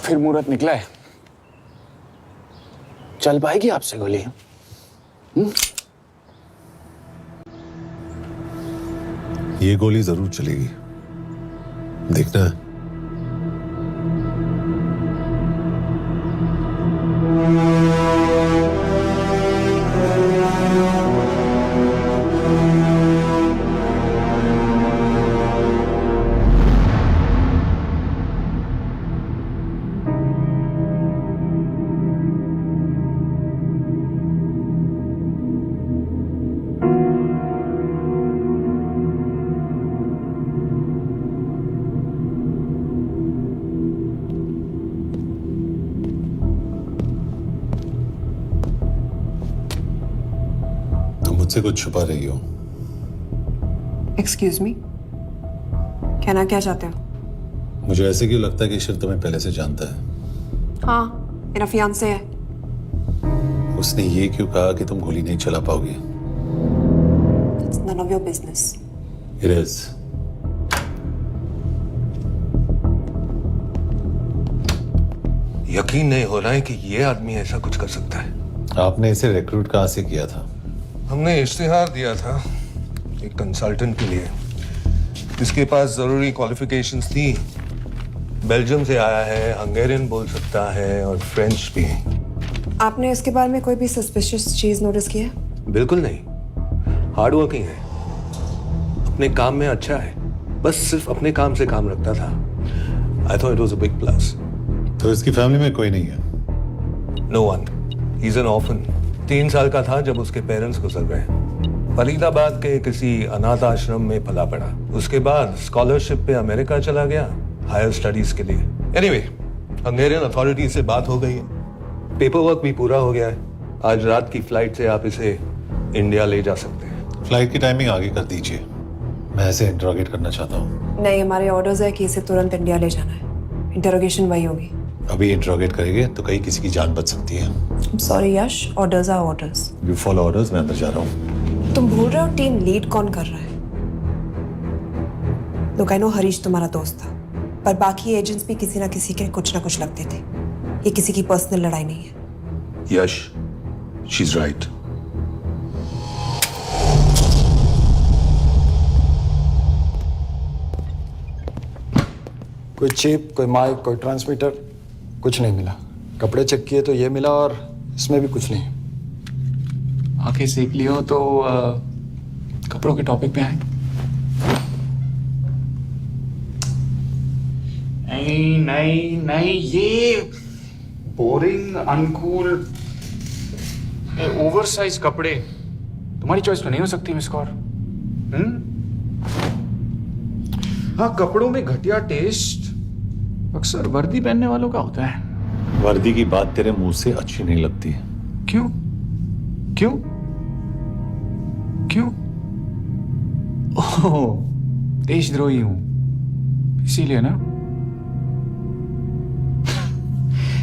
S15: फिर मुहूर्त निकला है। चल पाएगी आपसे गोली?
S3: ये गोली जरूर चलेगी, देखना है। मुझसे कुछ छुपा रही हो।
S13: एक्सक्यूज मी, कहना क्या चाहते हो?
S3: मुझे ऐसे क्यों लगता है कि शिव तुम्हें पहले से जानता है?
S13: हाँ, मेरा फियांसे है।
S3: उसने ये क्यों कहा कि तुम गोली नहीं चला पाओगी?
S13: It's none of your business.
S3: It is.
S2: यकीन नहीं हो रहा है कि ये आदमी ऐसा कुछ कर सकता है।
S3: आपने इसे रिक्रूट कहाँ से किया था?
S2: हमने इश्तिहार दिया था एक कंसल्टेंट के लिए, जिसके पास जरूरी क्वालिफिकेशंस थी। बेल्जियम से आया है, हंगेरियन बोल सकता है और फ्रेंच भी।
S13: आपने इसके बारे में कोई भी सस्पिशियस चीज नोटिस की है?
S2: बिल्कुल नहीं, हार्ड वर्किंग है, अपने काम में अच्छा है, बस सिर्फ अपने काम से काम रखता था। I thought it was a big plus.
S3: तो इसकी फैमिली में कोई नहीं है?
S2: No one, he is an orphan. 3 साल का था जब उसके पेरेंट्स गुजर गए। फरीदाबाद के किसी अनाथ आश्रम में पला पड़ा। उसके बाद स्कॉलरशिप पे अमेरिका चला गया हायर स्टडीज के लिए। एनीवे, हंगेरियन अथॉरिटी से बात हो गई है, पेपर वर्क भी पूरा हो गया है। आज रात की फ्लाइट से आप इसे इंडिया ले जा सकते हैं।
S3: फ्लाइट की टाइमिंग आगे कर दीजिए, मैं इसे इंटरोगेट करना चाहता हूँ।
S13: नहीं, हमारे ऑर्डर्स है कि इसे तुरंत इंडिया ले जाना है। इंटरोगेशन वही होगी।
S3: अभी इंटरोगेट करेंगे तो कहीं किसी की जान बच सकती है।
S13: Sorry Yash, orders are orders.
S3: You follow orders, मैं अंदर जा रहा हूँ।
S13: तुम भूल रहे हो टीम लीड कौन कर रहा है? लोग आई नो हरीश तुम्हारा दोस्त था, पर बाकी एजेंट्स भी किसी ना किसी के कुछ ना कुछ लगते थे। ये किसी की पर्सनल लड़ाई नहीं है।
S2: यश, शी इज राइट।
S14: कोई चिप, कोई माइक, कोई ट्रांसमीटर, कुछ नहीं मिला। कपड़े चेक किए तो ये मिला और इसमें भी कुछ नहीं।
S15: आंखें सेक लियो तो कपड़ों के टॉपिक पे आए। नहीं नहीं नहीं, ये बोरिंग, अनकूल, ओवरसाइज कपड़े तुम्हारी चॉइस तो नहीं हो सकती मिस कौर। हाँ, कपड़ों में घटिया टेस्ट अक्सर वर्दी पहनने वालों का होता है।
S3: वर्दी की बात तेरे मुंह से अच्छी नहीं लगती।
S15: क्यों क्यों क्यों? ओह, देशद्रोही हूं इसीलिए ना।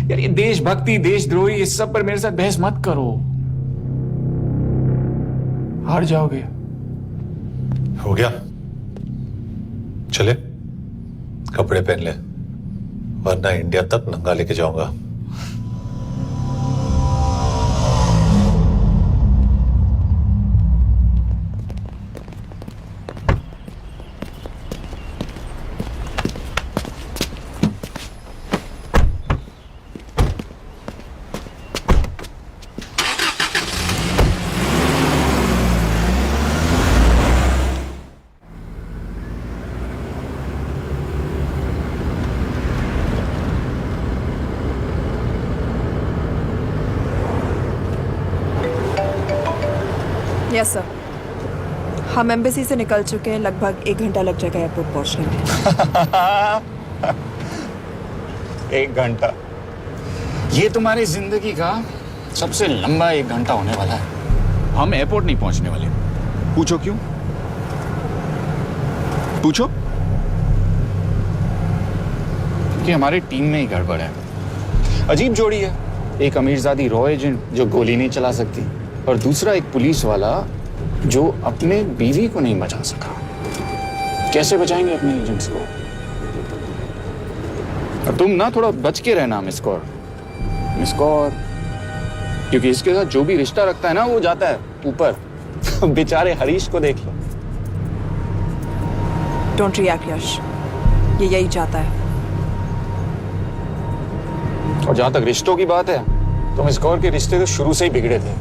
S15: यार ये देशभक्ति, देशद्रोही, इस सब पर मेरे साथ बहस मत करो, हार जाओगे।
S3: हो गया, चले कपड़े पहन ले, वरना इंडिया तक नंगा लेके जाऊंगा।
S13: यस सर, हम एम्बेसी से निकल चुके हैं। लगभग 1 घंटा लग जाएगा एयरपोर्ट पहुंचने में।
S15: 1 घंटा? ये तुम्हारी जिंदगी का सबसे लंबा 1 घंटा होने वाला है। हम एयरपोर्ट नहीं पहुंचने वाले। पूछो क्यों? पूछो। कि हमारी टीम में ही गड़बड़ है। अजीब जोड़ी है, एक अमीरजादी रॉ एजेंट जो गोली नहीं चला सकती, और दूसरा एक पुलिस वाला जो अपने बीवी को नहीं बचा सका। कैसे बचाएंगे अपने एजेंट्स को? और तुम ना थोड़ा बच के रहना मिस कौर, क्योंकि इसके साथ जो भी रिश्ता रखता है ना वो जाता है ऊपर। बेचारे हरीश को देख लो।
S13: डोंट रिएक्ट यश, ये यही चाहता है।
S15: और जहां तक रिश्तों की बात है, तो मिस कौर के रिश्ते तो शुरू से ही बिगड़े थे।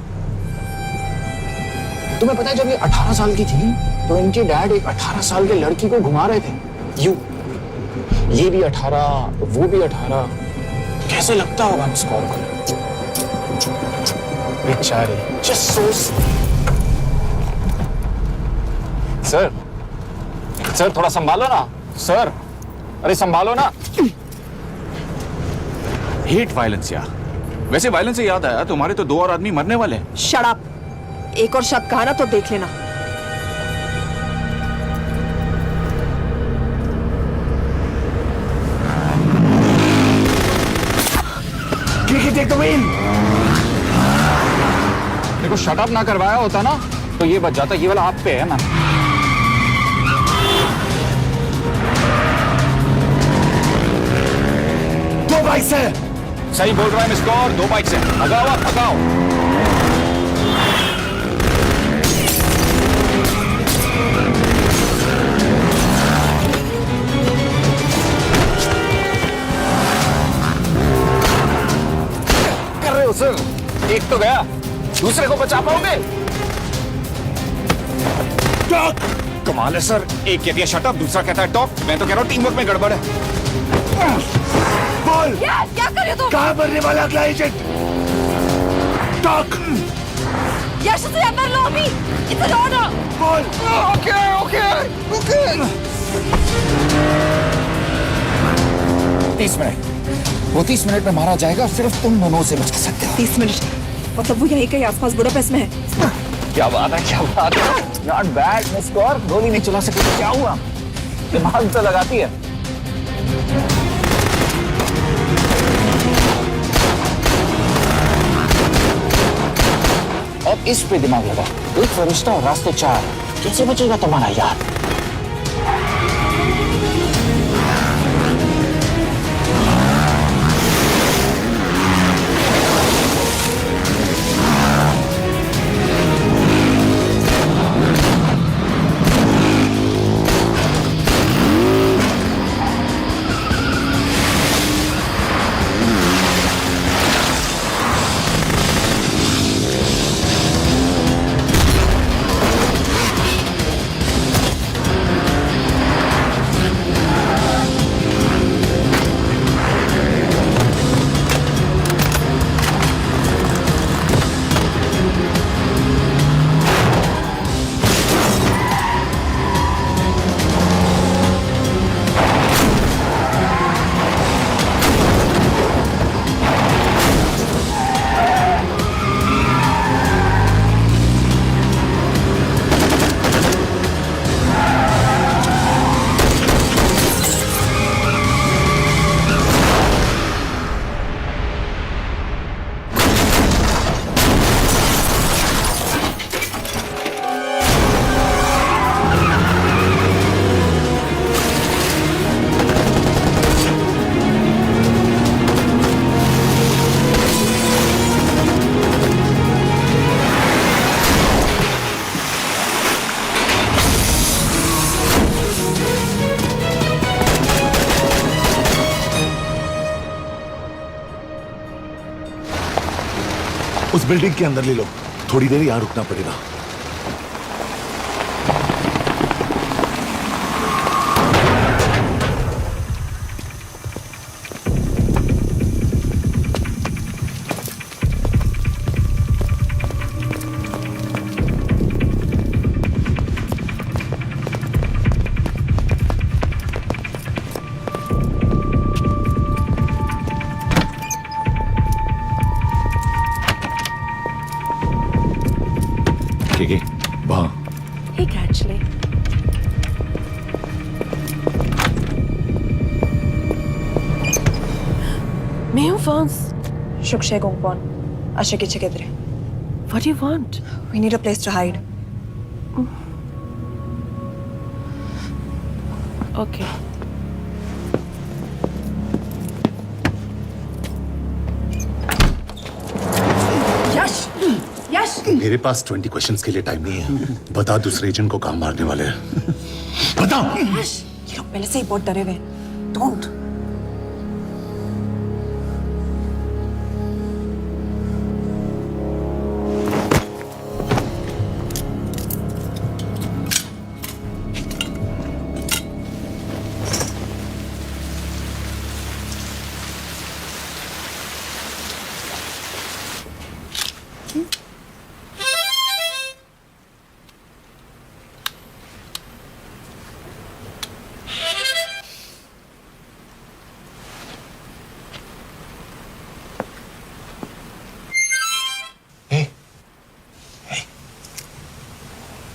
S15: तुम्हें पता है जब ये 18 साल की थी तो इनके डैड एक 18 साल के लड़की को घुमा रहे थे यूं, ये भी 18 वो भी 18। कैसे लगता होगा मिस कौर को? बेचारे जस्ट सो। सर थोड़ा संभालो ना सर, अरे संभालो ना।
S6: हेट वायलेंस यार। वैसे वायलेंस से याद आया, तुम्हारे तो 2 और आदमी मरने वाले हैं।
S13: शट अप, एक और शब्द कहा ना तो देख लेना।
S15: देखो शट अप ना करवाया होता ना तो ये बच जाता। ये वाला आप पे है ना।
S7: दो बाइक से।
S15: सही बोल रहा है मिस कौर, 2 बाइक से। भगाओ आप, भगाओ। कर रहे हो सर? एक तो गया, दूसरे को बचा पाओगे? कमाल है सर, एक कहती है शट अप, दूसरा कहता है टॉक। मैं तो कह रहा हूँ टीम वर्क में गड़बड़ है।
S7: बोल
S13: क्या कर रहे हो तुम?
S7: कहाँ मरने वाला अगला एजेंट? टॉक।
S13: यश से अंदर लो अभी। It's order.
S7: बोल।
S13: ओके।
S7: 30 मिनट। वो 30 मिनट में मारा जाएगा, सिर्फ तुम दोनों से बच सकते हो।
S13: 30 मिनट मतलब वो यहीं कहीं आसपास बुडापेस्ट में है।
S15: क्या बात है, क्या बात है। नॉट बैड मिस कौर, गोली नहीं चला सकी तो क्या हुआ? दिमाग तो लगाती है। अब इस पे दिमाग लगा। एक फरिश्ता और रास्ते 4। कैसे बचेगा तुम्हारा यार?
S7: उस बिल्डिंग के अंदर ले लो, थोड़ी देर यहां रुकना पड़ेगा। ठीक है, वहां।
S13: ठीक है एक्चुअली। मैं हूँ फ्रांस। शुक्शे गोंगपॉन, आशिकी चिकेद्रे। What do you want? We need a place to hide. Okay.
S9: मेरे पास 20 क्वेश्चंस के लिए टाइम नहीं है। बता दूसरे एजेंट को काम मारने वाले हैं। बता।
S13: ये लोग पहले से ही बहुत डरे हुए हैं। Don't.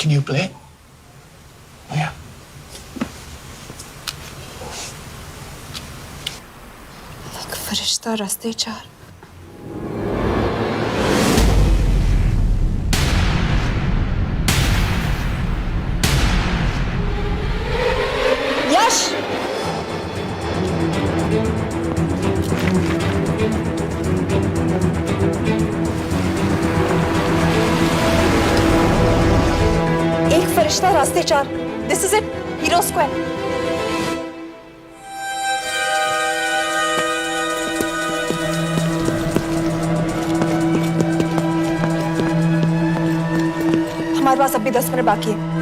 S15: Can you play? Yeah.
S13: एक फरिश्ता रास्ते चार। यश! एक फरिश्ता रास्ते चार। This is it, hero square. हमारे पास अभी 10 मिनट बाकी है।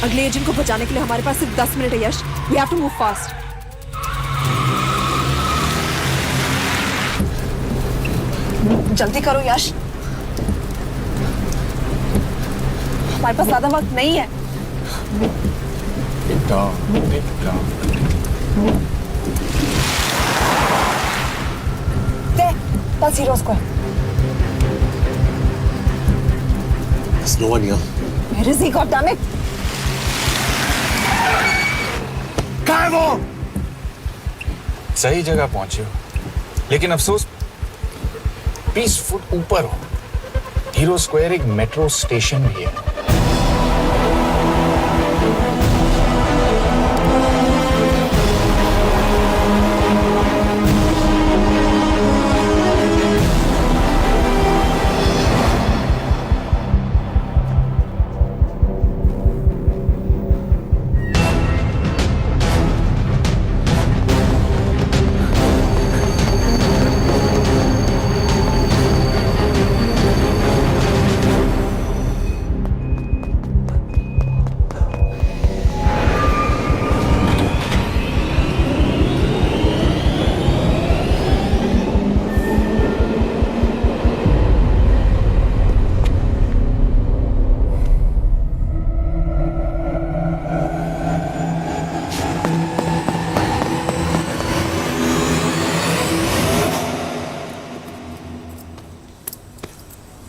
S13: अगले एजेंट को बचाने के लिए हमारे पास सिर्फ 10 मिनट है Yash. We have to move fast. जल्दी करो यश, हमारे पास ज्यादा वक्त नहीं है। That's Hero Square.
S9: There's no one here.
S13: Where is he? God damn it!
S15: कहाँ है वो? सही जगह पहुंचे हो, लेकिन अफसोस 20 फुट ऊपर हो। हीरो स्क्वायर एक मेट्रो स्टेशन भी है।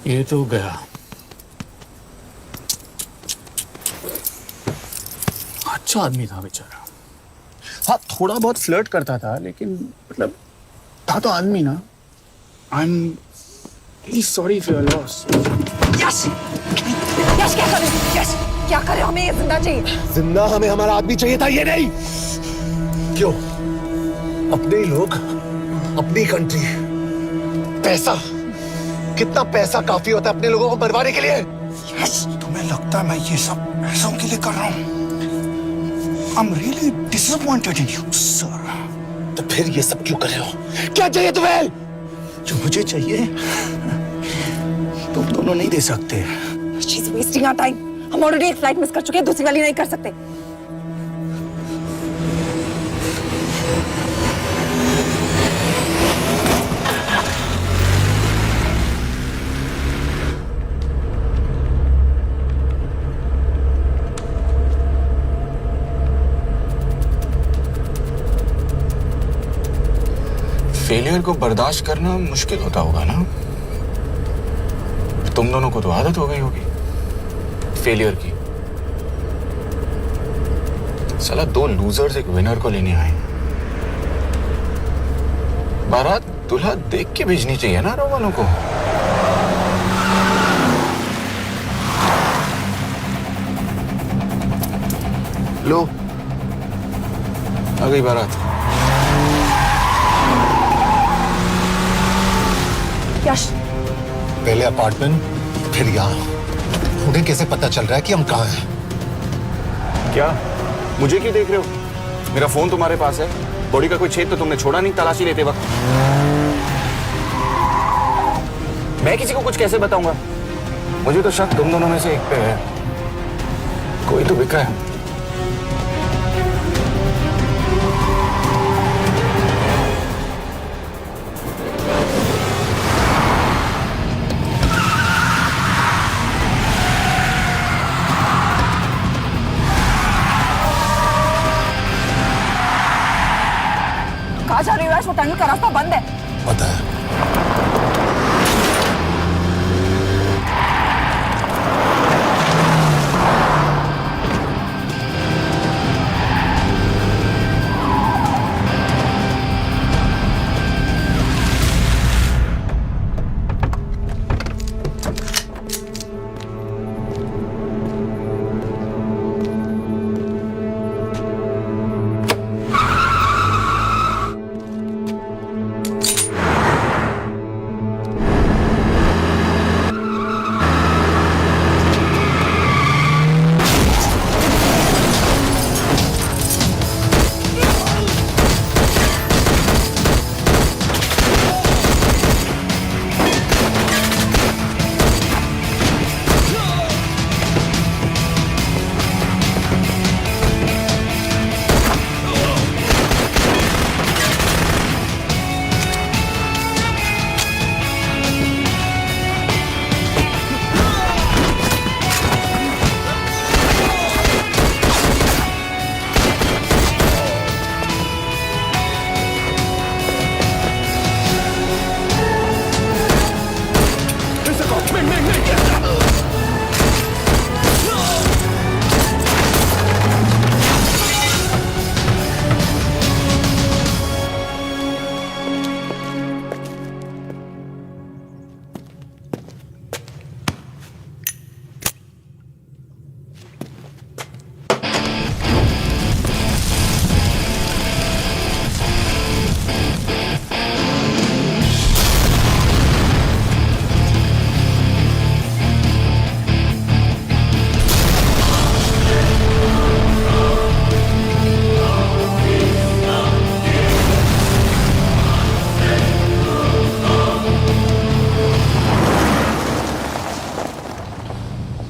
S15: ये तो गया। अच्छा आदमी था बेचारा। हाँ, थोड़ा बहुत फ्लर्ट करता था, लेकिन मतलब था तो आदमी ना। I am really sorry for your loss.
S13: Yash! Yash क्या करे? यश क्या करे? हमें ये जिंदा चाहिए।
S9: जिंदा हमें हमारा आदमी चाहिए था, ये नहीं। क्यों? अपने ही लोग, अपनी कंट्री, पैसा। कितना पैसा काफी होता है अपने लोगों को मरवाने के लिए?
S7: यस, तुम्हें लगता है मैं ये सब पैसों के लिए कर रहा हूँ? I'm really disappointed in you, sir.
S9: तो फिर ये सब क्यों कर रहे हो? क्या चाहिए तुम्हें?
S7: जो मुझे चाहिए तुम दोनों नहीं दे सकते।
S13: She's wasting our time. हम ऑलरेडी एक फ्लाइट मिस कर चुके हैं, दूसरी वाली नहीं कर सकते।
S15: फेलियर को बर्दाश्त करना मुश्किल होता होगा ना? तुम दोनों को तो आदत हो गई होगी फेलियर की। साला 2 लूजर्स एक विनर को लेने आए। बारात दूल्हा देख के भेजनी चाहिए ना रो वालों को। लो आ गई बारात।
S13: यश,
S9: पहले अपार्टमेंट फिर यहाँ। उन्हें कैसे पता चल रहा है कि हम कहाँ हैं?
S15: क्या मुझे क्यों देख रहे हो? मेरा फोन तुम्हारे पास है। बॉडी का कोई छेद तो तुमने छोड़ा नहीं तलाशी लेते वक्त। मैं किसी को कुछ कैसे बताऊंगा? मुझे तो शक तुम दोनों में से एक पे है। कोई तो बिका है।
S13: कहाँ जा रही हो यश? वो टनल का रास्ता बंद है।
S9: पता है।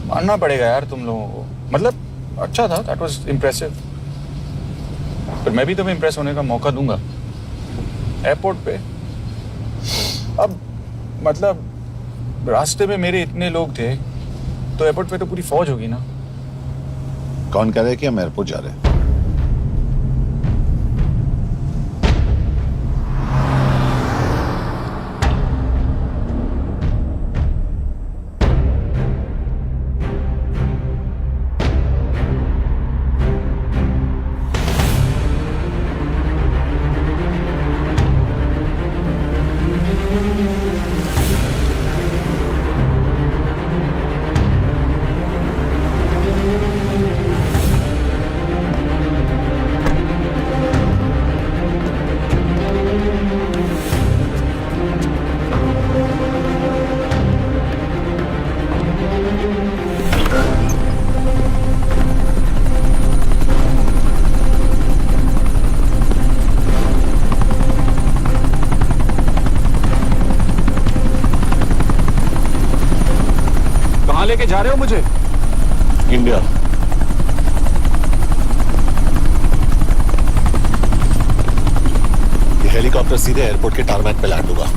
S15: मानना पड़ेगा यार तुम लोगों को। मतलब अच्छा था, दैट वाज इम्प्रेसिव। पर मैं भी तुम्हें इम्प्रेस होने का मौका दूंगा एयरपोर्ट पे। अब मतलब रास्ते में मेरे इतने लोग थे तो एयरपोर्ट पे तो पूरी फौज होगी ना।
S3: कौन कह रहा है कि हम एयरपोर्ट जा रहे हैं?
S6: रहे हो मुझे?
S3: इंडिया। ये हेलीकॉप्टर सीधे एयरपोर्ट के टारमैक पे लैंड होगा।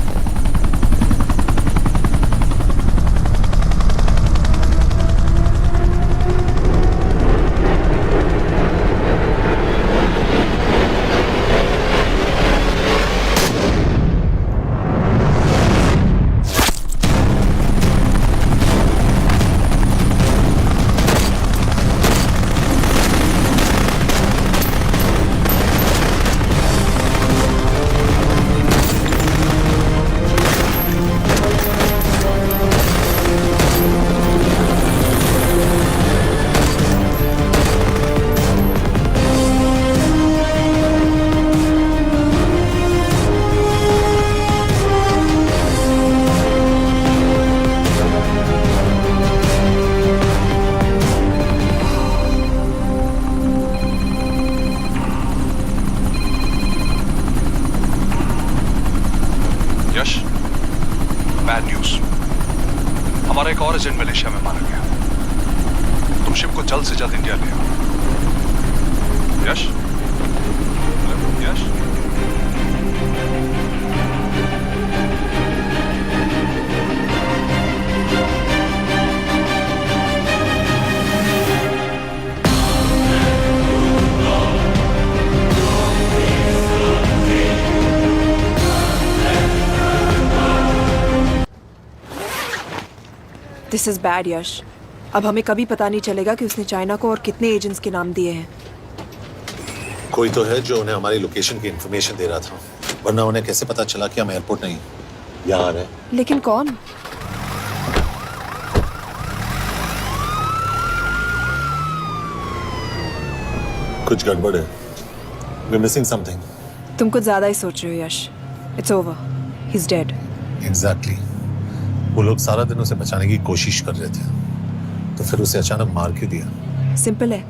S6: यश, बैड न्यूज। हमारा एक और एजेंट मलेशिया में मारा गया। तुम शिप को जल्द से जल्द इंडिया ले आओ। यश, यश।
S13: दिस इज बैड यश। अब हमें कभी पता नहीं चलेगा कि उसने चाइना को और कितने एजेंट्स के नाम दिए हैं।
S3: कोई तो है जो उन्हें हमारी लोकेशन की इंफॉर्मेशन दे रहा था, वरना उन्हें कैसे पता चला कि हम एयरपोर्ट नहीं यहाँ आ रहे हैं।
S13: लेकिन कौन?
S3: कुछ गड़बड़ है। We're missing something.
S13: तुम कुछ ज्यादा ही सोच रहे हो Yash. It's over, he is dead.
S3: Exactly. वो लोग सारा दिन उसे बचाने की कोशिश कर रहे थे, तो फिर उसे अचानक मार क्यों दिया?
S13: सिंपल है,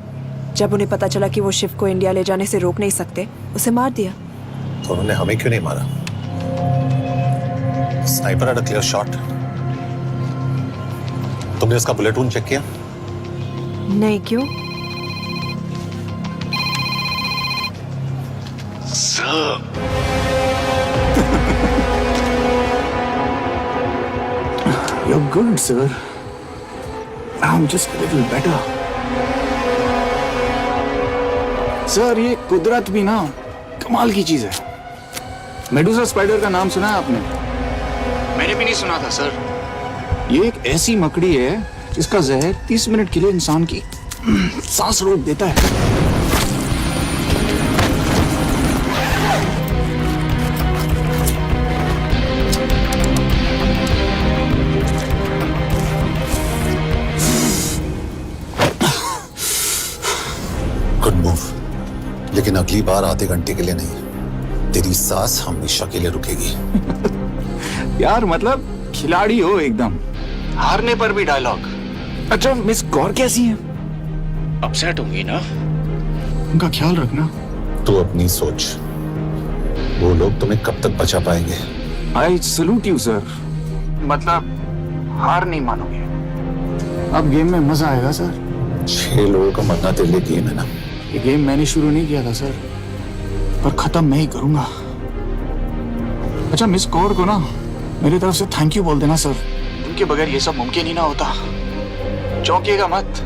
S13: जब उन्हें पता चला कि वो शिव को इंडिया ले जाने से रोक नहीं सकते, उसे मार दिया।
S3: तो उन्होंने हमें क्यों नहीं मारा? Sniper had a clear shot. तुमने उसका बुलेट वूंड चेक किया?
S13: नहीं, क्यों?
S15: You're good, sir. I'm just a little better. Sir, ये कुदरत भी ना कमाल की चीज है। मेडुसा स्पाइडर का नाम सुना है आपने? मैंने भी नहीं सुना था सर। ये एक ऐसी मकड़ी है जिसका जहर 30 मिनट के लिए इंसान की सांस रोक देता है।
S3: गुड मूव, लेकिन अगली बार आधे घंटे के लिए नहीं, तेरी सांस हमेशा के लिए रुकेगी।
S15: यार मतलब खिलाड़ी हो एकदम, हारने पर भी डायलॉग। अच्छा, मिस कौर कैसी है? अपसेट होंगी ना? उनका ख्याल रखना।
S3: तू अपनी सोच, वो लोग तुम्हें कब तक बचा पाएंगे?
S15: I salute you sir. मतलब हार नहीं मानोगे। अब गेम में मजा आएगा सर।
S3: 6 लोगों का मरना तेरे लिए गेम है ना?
S15: ये गेम मैंने शुरू नहीं किया था सर, पर खत्म मैं ही करूंगा। अच्छा, मिस कौर को ना मेरी तरफ से थैंक यू बोल देना सर। उनके बगैर ये सब मुमकिन ही ना होता। चौंकिएगा मत,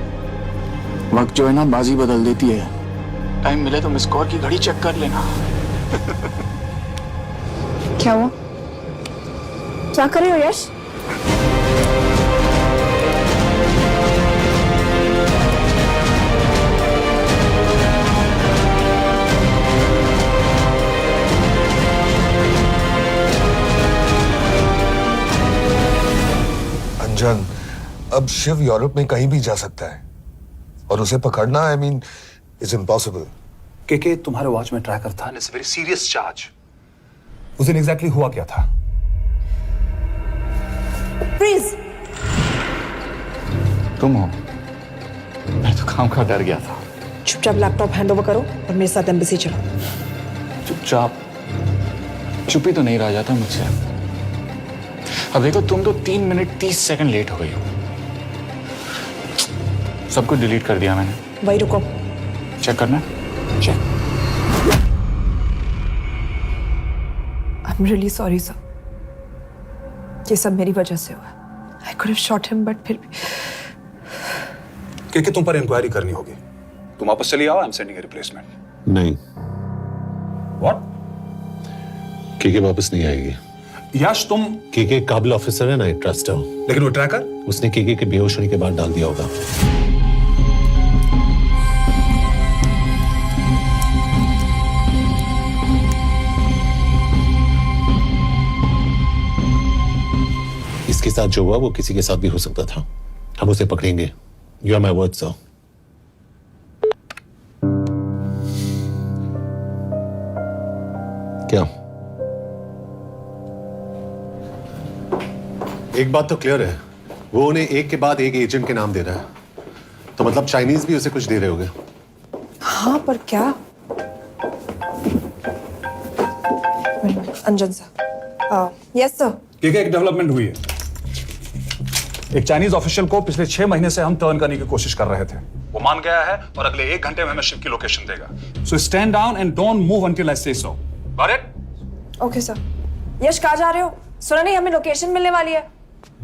S15: वक्त जो है ना बाजी बदल देती है। टाइम मिले तो मिस कौर की घड़ी चेक कर लेना।
S13: क्या हुआ? क्या कर रहे हो यश?
S2: अंजन, अब शिव यूरोप में कहीं भी जा सकता है और उसे पकड़ना, आई मीन, इज इम्पॉसिबल।
S6: के तुम्हारे वॉच में ट्रैकर था, इट्स वेरी सीरियस चार्ज। उस दिन एग्जैक्टली हुआ क्या था?
S13: प्लीज।
S15: तुम हो? मैं तो काम का डर गया था।
S13: चुपचाप लैपटॉप हैंड ओवर करो और मेरे साथ एम्बेसी चलो।
S15: चुपचाप? चुप ही तो नहीं रहा जाता मुझसे। अब देखो, तुम तो 3 मिनट 30 सेकंड लेट हो गई हो। सब कुछ डिलीट कर दिया मैंने।
S13: वही रुको।
S15: चेक करना? Check.
S13: I am really sorry sir, ये सब मेरी वजह से हुआ। I could have shot him but फिर भी।
S6: क्योंकि तुम पर इंक्वायरी करनी होगी। तुम वापस चली आओ, I am sending A replacement.
S3: नहीं।
S6: व्हाट?
S3: केके वापस नहीं आएगी।
S6: यश तुम
S3: केके काबिल ऑफिसर है ना, ट्रस्ट है।
S6: लेकिन वो ट्रैकर
S3: उसने केके के बेहोश होने के बाद डाल दिया होगा। इसके साथ जो हुआ वो किसी के साथ भी हो सकता था। हम उसे पकड़ेंगे। You are my word sir. क्या? एक बात तो क्लियर है, वो उन्हें एक के बाद एक एजेंट के नाम दे रहा है, तो मतलब चाइनीज भी उसे कुछ दे रहे होंगे।
S13: हाँ पर क्या? Anjan sir. Yes sir.
S6: KK एक डेवलपमेंट हुई है। एक चाइनीज ऑफिशियल को पिछले 6 महीने से हम टर्न करने की कोशिश कर रहे थे। वो मान गया है और अगले 1 घंटे में हमें शिप की लोकेशन देगा। So stand down and don't move until I say so. Got it?
S13: Okay sir. Yash कहाँ जा रहे हो? सुना नहीं हमें लोकेशन मिलने वाली है।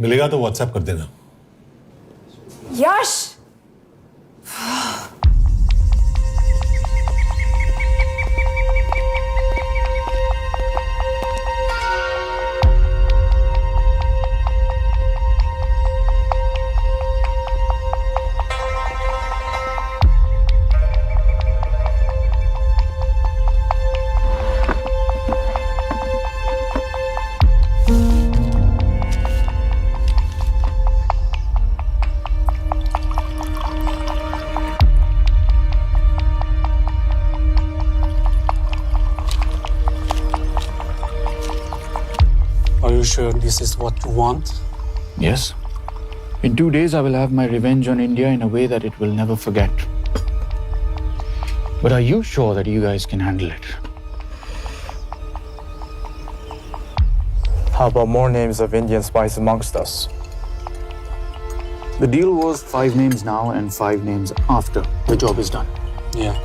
S3: मिलेगा तो व्हाट्सएप कर देना।
S13: यश
S16: Are you sure this is what you want?
S15: Yes. In 2 days, I will have my revenge on India in a way that it will never forget. But are you sure that you guys can handle it?
S5: How about more names of Indian spies amongst us?
S15: The deal was 5 names now and 5 names after the job is done.
S16: Yeah.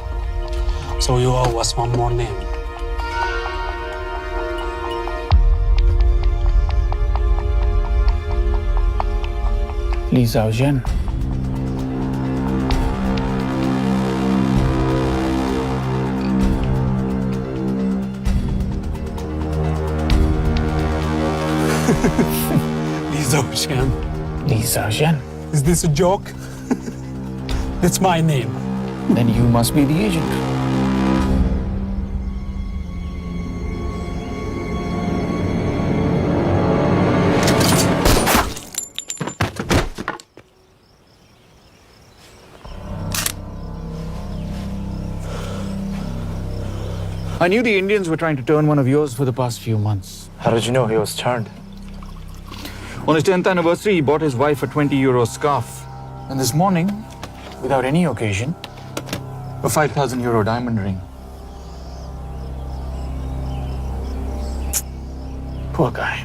S16: So you owe us one more name.
S15: Li Xiaojian.
S16: Li Xiaojian.
S15: Li Xiaojian.
S16: Is this a joke? That's my name.
S15: Then you must be the agent. I knew the Indians were trying to turn one of yours for the past few months.
S5: How did you know he was turned?
S15: On his 10th anniversary, he bought his wife a 20-euro scarf. And this morning, without any occasion, a 5,000-euro diamond ring. Poor guy.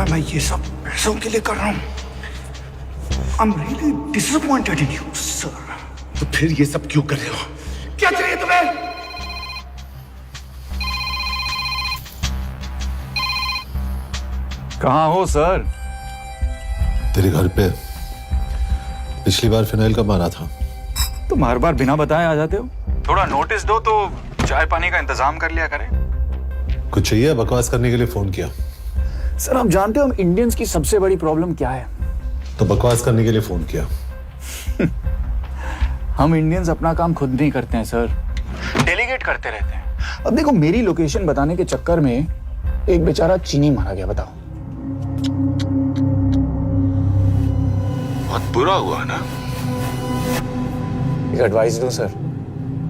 S7: मैं ये सब पैसों के लिए कर रहा हूँ। I'm really disappointed in you, sir.
S9: तो फिर ये सब क्यों कर रहे हो?
S7: क्या चाहिए तुम्हें?
S15: कहाँ हो सर?
S3: तेरे घर पे। पिछली बार फिनाइल कब मारा था?
S15: तुम हर बार बिना बताए आ जाते हो। थोड़ा नोटिस दो तो चाय पानी का इंतजाम कर लिया करें।
S3: कुछ चाहिए? बकवास करने के लिए फोन किया।
S15: सर आप जानते हो हम इंडियंस की सबसे बड़ी प्रॉब्लम क्या है?
S3: तो बकवास करने के लिए फोन किया।
S15: हम इंडियंस अपना काम खुद नहीं करते हैं सर, डेलीगेट करते रहते हैं। अब देखो मेरी लोकेशन बताने के चक्कर में एक बेचारा चीनी मारा गया, बताओ।
S3: बहुत बुरा हुआ ना।
S15: एक एडवाइस दो सर,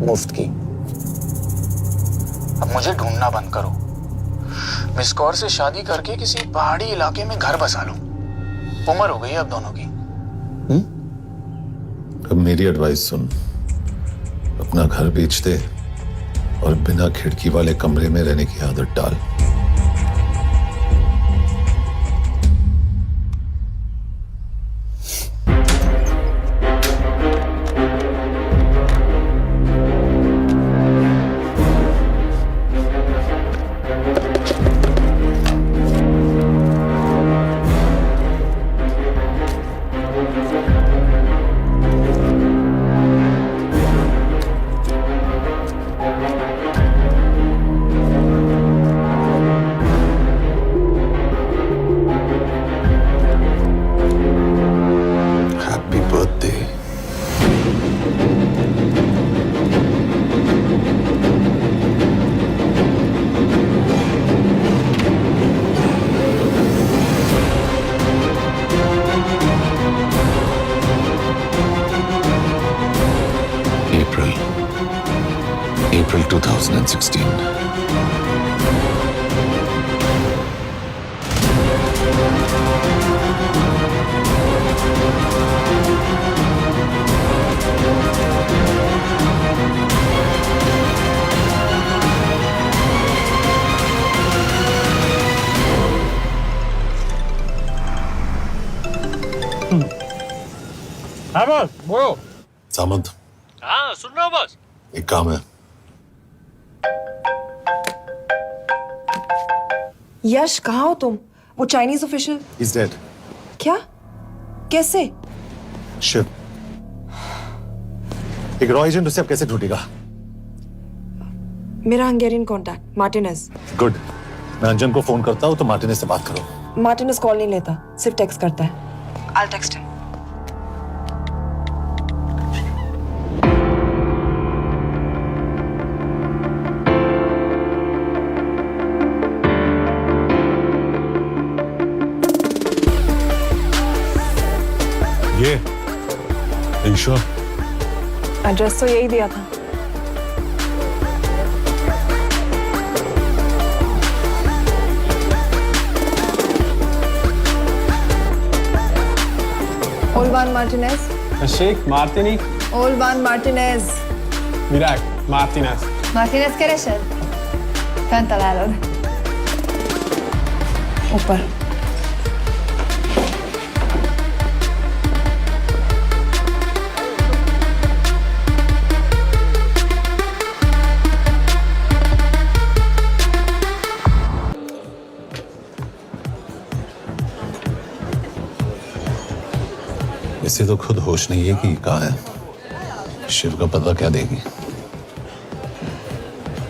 S15: मुफ्त की। अब मुझे ढूंढना बंद करो मिस कौर से शादी करके किसी पहाड़ी इलाके में घर बसा लो। उम्र हो गई है अब दोनों की।
S3: अब मेरी एडवाइस सुन, अपना घर बेच दे और बिना खिड़की वाले कमरे में रहने की आदत डाल। April 2016.
S16: हाँ बॉस बोलो।
S3: सामंत,
S16: हाँ सुन रहा हूँ बॉस।
S3: एक काम है।
S13: यश, कहाँ हो तुम? वो चाइनीज ऑफिशियल
S3: He's dead.
S13: क्या? कैसे?
S3: शिव, एक रॉ एजेंट उसे अब कैसे ढूंढेगा?
S13: मेरा हंगेरियन कॉन्टैक्ट मार्टिनेज।
S3: गुड, मैं अंजन को फोन करता हूँ तो मार्टिनेज से बात करो।
S13: मार्टिनेज कॉल नहीं लेता, सिर्फ टेक्स्ट करता है। I'll text him.
S3: ये ईश्वर,
S13: एड्रेस तो यही दिया था। Olvan Martinez.
S16: Sheikh Martini.
S13: Olvan Martinez.
S16: Virág Martinez.
S11: Martinez keresed? Fent találod.
S13: ऊपर।
S3: इसे तो खुद होश नहीं है कि कहाँ है। शिव का पता क्या देगी?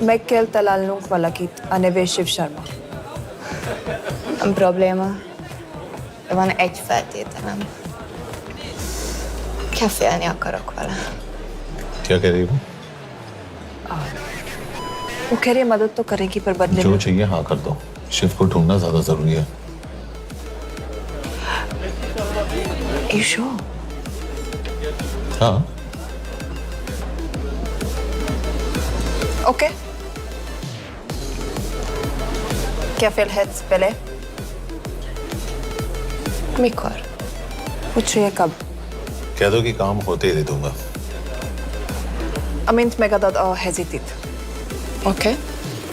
S13: Mekkel találnunk valakit, a neve Shiv Sharma.
S11: Nem probléma. De van egy feltételem. Kefélni akarok vele.
S3: क्या कह रही हो?
S13: वो कह रही है मदद तो करेगी पर बदले
S3: जो
S13: में।
S3: चाहिए हाँ कर दो। शिव को ढूंढना ज्यादा जरूरी है।
S13: ईशो।
S3: हाँ।
S13: Okay. Kefél hetsz bele?
S11: Mikor?
S13: पूछ रही है कब?
S3: कह दो कि काम होते ही दे दूंगा।
S13: Amint megadod a hezitit.
S11: Oké.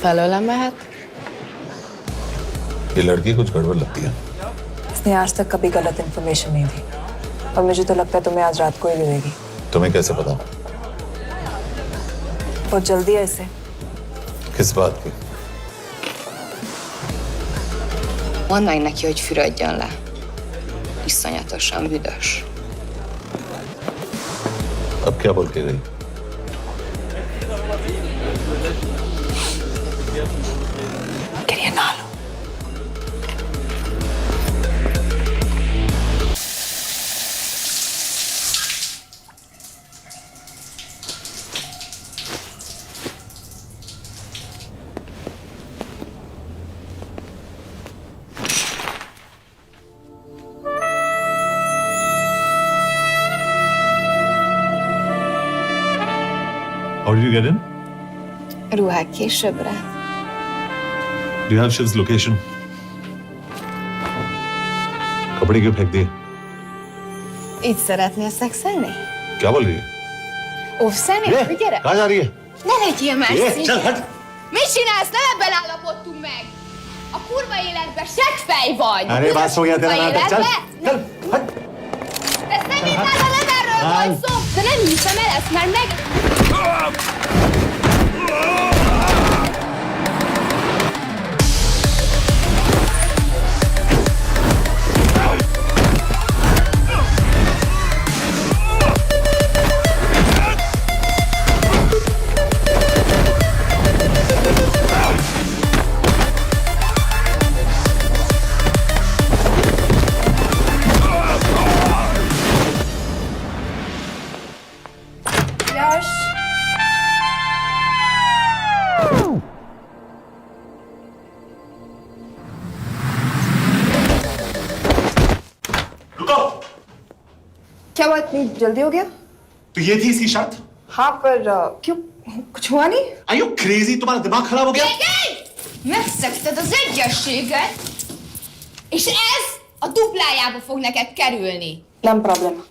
S11: Felőlem mehet?
S3: ये लड़की कुछ गड़बड़ लगती है।
S13: इसने आज तक कभी गलत इन्फॉर्मेशन नहीं दी और मुझे तो लगता है तुम्हें आज रात को ही मिलेगी।
S3: तुम्हें कैसे पता?
S13: बहुत जल्दी है इसे।
S3: किस बात की?
S11: Mondd meg neki, hogy fürödjön le. Iszonyatosan büdös.
S3: अब क्या बोल के गई?
S13: करिए ना लो।
S3: How did you get in?
S11: Ruhák későbbre.
S3: Do you have Shiv's location? कपड़े क्यों फेंक दिए?
S11: Így szeretnél szexelni?
S3: क्या बोल रही है?
S11: Óv szemét, hogy gyere!
S3: कहाँ जा रही है?
S11: Ne legyél messzi!
S3: चल हट!
S11: Mit csinálsz? Nem ebben állapodtunk meg! A kurva életben seggfej vagy!
S3: अरे बात हो गया तेरा नाटक, चल! चल हट!
S11: De szerintem nem erről van szó! De nem hiszem el ezt, mert meg... Yaş!
S9: रुको।
S13: क्या हुआ, इतनी जल्दी हो गया?
S9: तो ये थी इसकी शर्त?
S13: हाँ, पर क्यों, कुछ हुआ नहीं?
S9: Are you crazy? तुम्हारा दिमाग खराब हो गया?
S11: Megszegted az egyességet, és ez a duplájába fog neked kerülni.
S13: Nem problema.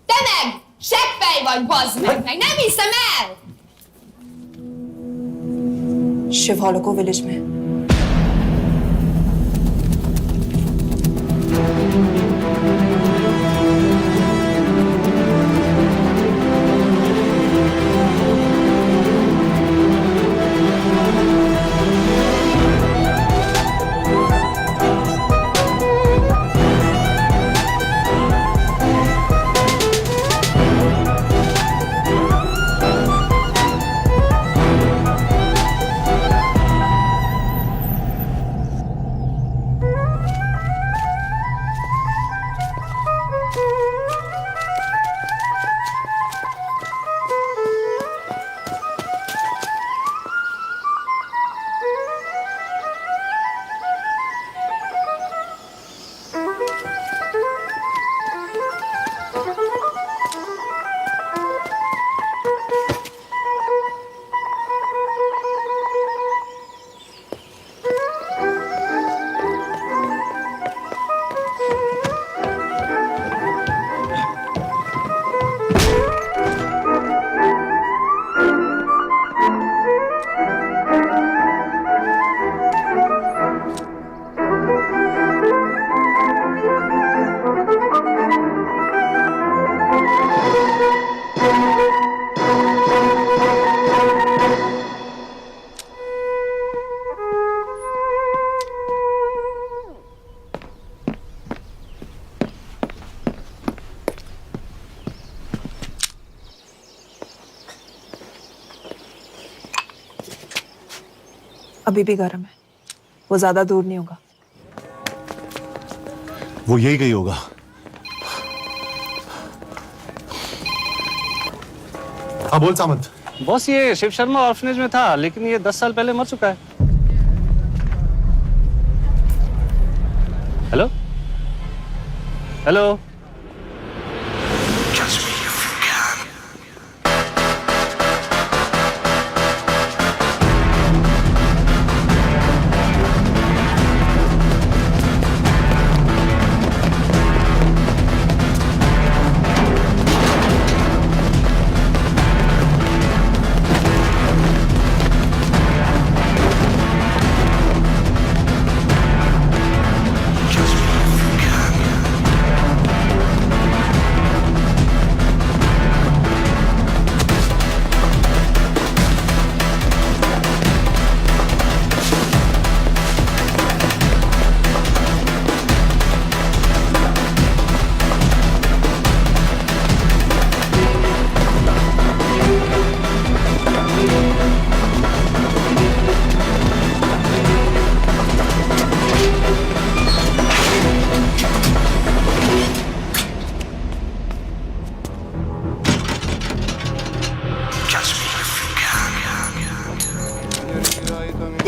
S11: Te meg! Seggfej vagy, bazd meg! Nem hiszem el!
S13: Shiv हॉलोको विलेज में। अभी भी गर्म है, वो ज्यादा दूर नहीं होगा।
S9: वो यही गई होगा। हाँ बोल सामंत।
S17: बॉस ये शिव शर्मा ऑर्फनेज में था, लेकिन ये 10 साल पहले मर चुका है। Hello hello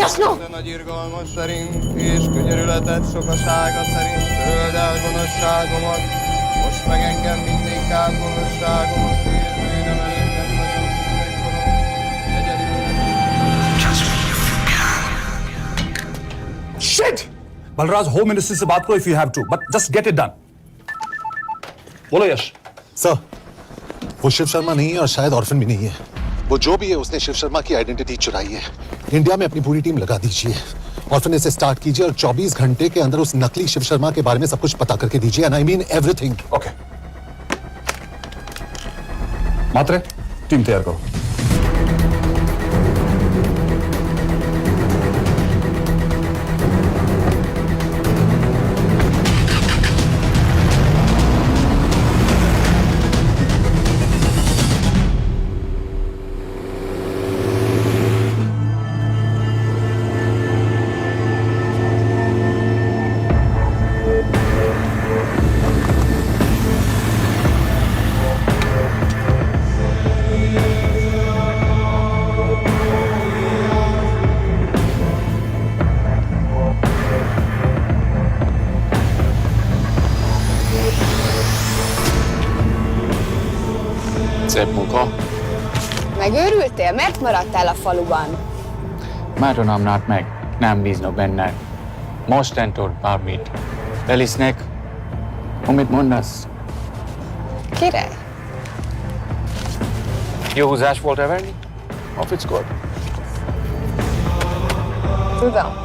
S13: Jasno!
S18: Nagy irgalmas szerint, és könyörületet sokasága szerint töröld el gonoszságomat, most meg engem mindinkább gonoszságomat, és bűnöm elénket nagyon egykorom, egyedül.
S6: Shit! Balraj, home ministry से बात करो if you have to, but just get it done. बोलो यश।
S9: सर, वो शिव शर्मा नहीं है और शायद ऑर्फन भी नहीं है। वो जो भी है उसने शिव शर्मा की आइडेंटिटी चुराई है। इंडिया में अपनी पूरी टीम लगा दीजिए, ऑर्फनेज से स्टार्ट कीजिए और 24 घंटे के अंदर उस नकली शिव शर्मा के बारे में सब कुछ पता करके दीजिए। And I mean everything.
S6: Okay. Matre, team तैयार करो।
S15: Szép munka.
S11: Megőrültél? Miért maradtál a faluban?
S15: Máron Amnát meg. Nem bíznak benned. Mostantól bármit. Elisznek. Amit mondasz?
S11: Király.
S15: Jó húzás volt elverni? A fickót?
S11: Tudom.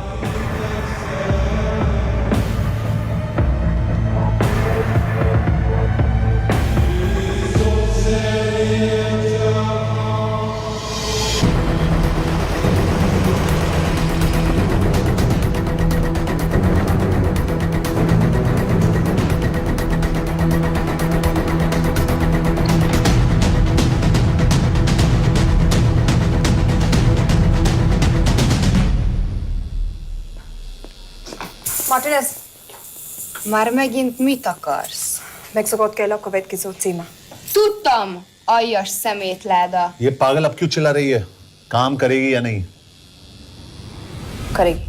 S13: Martinez,
S11: Már megint mit akarsz?
S13: megszokott kell a következő címe.
S11: Tudtam, aljas szemétláda.
S3: ये पागल अब क्यों चिल्ला रही है? काम करेगी या नहीं?
S13: करेगी।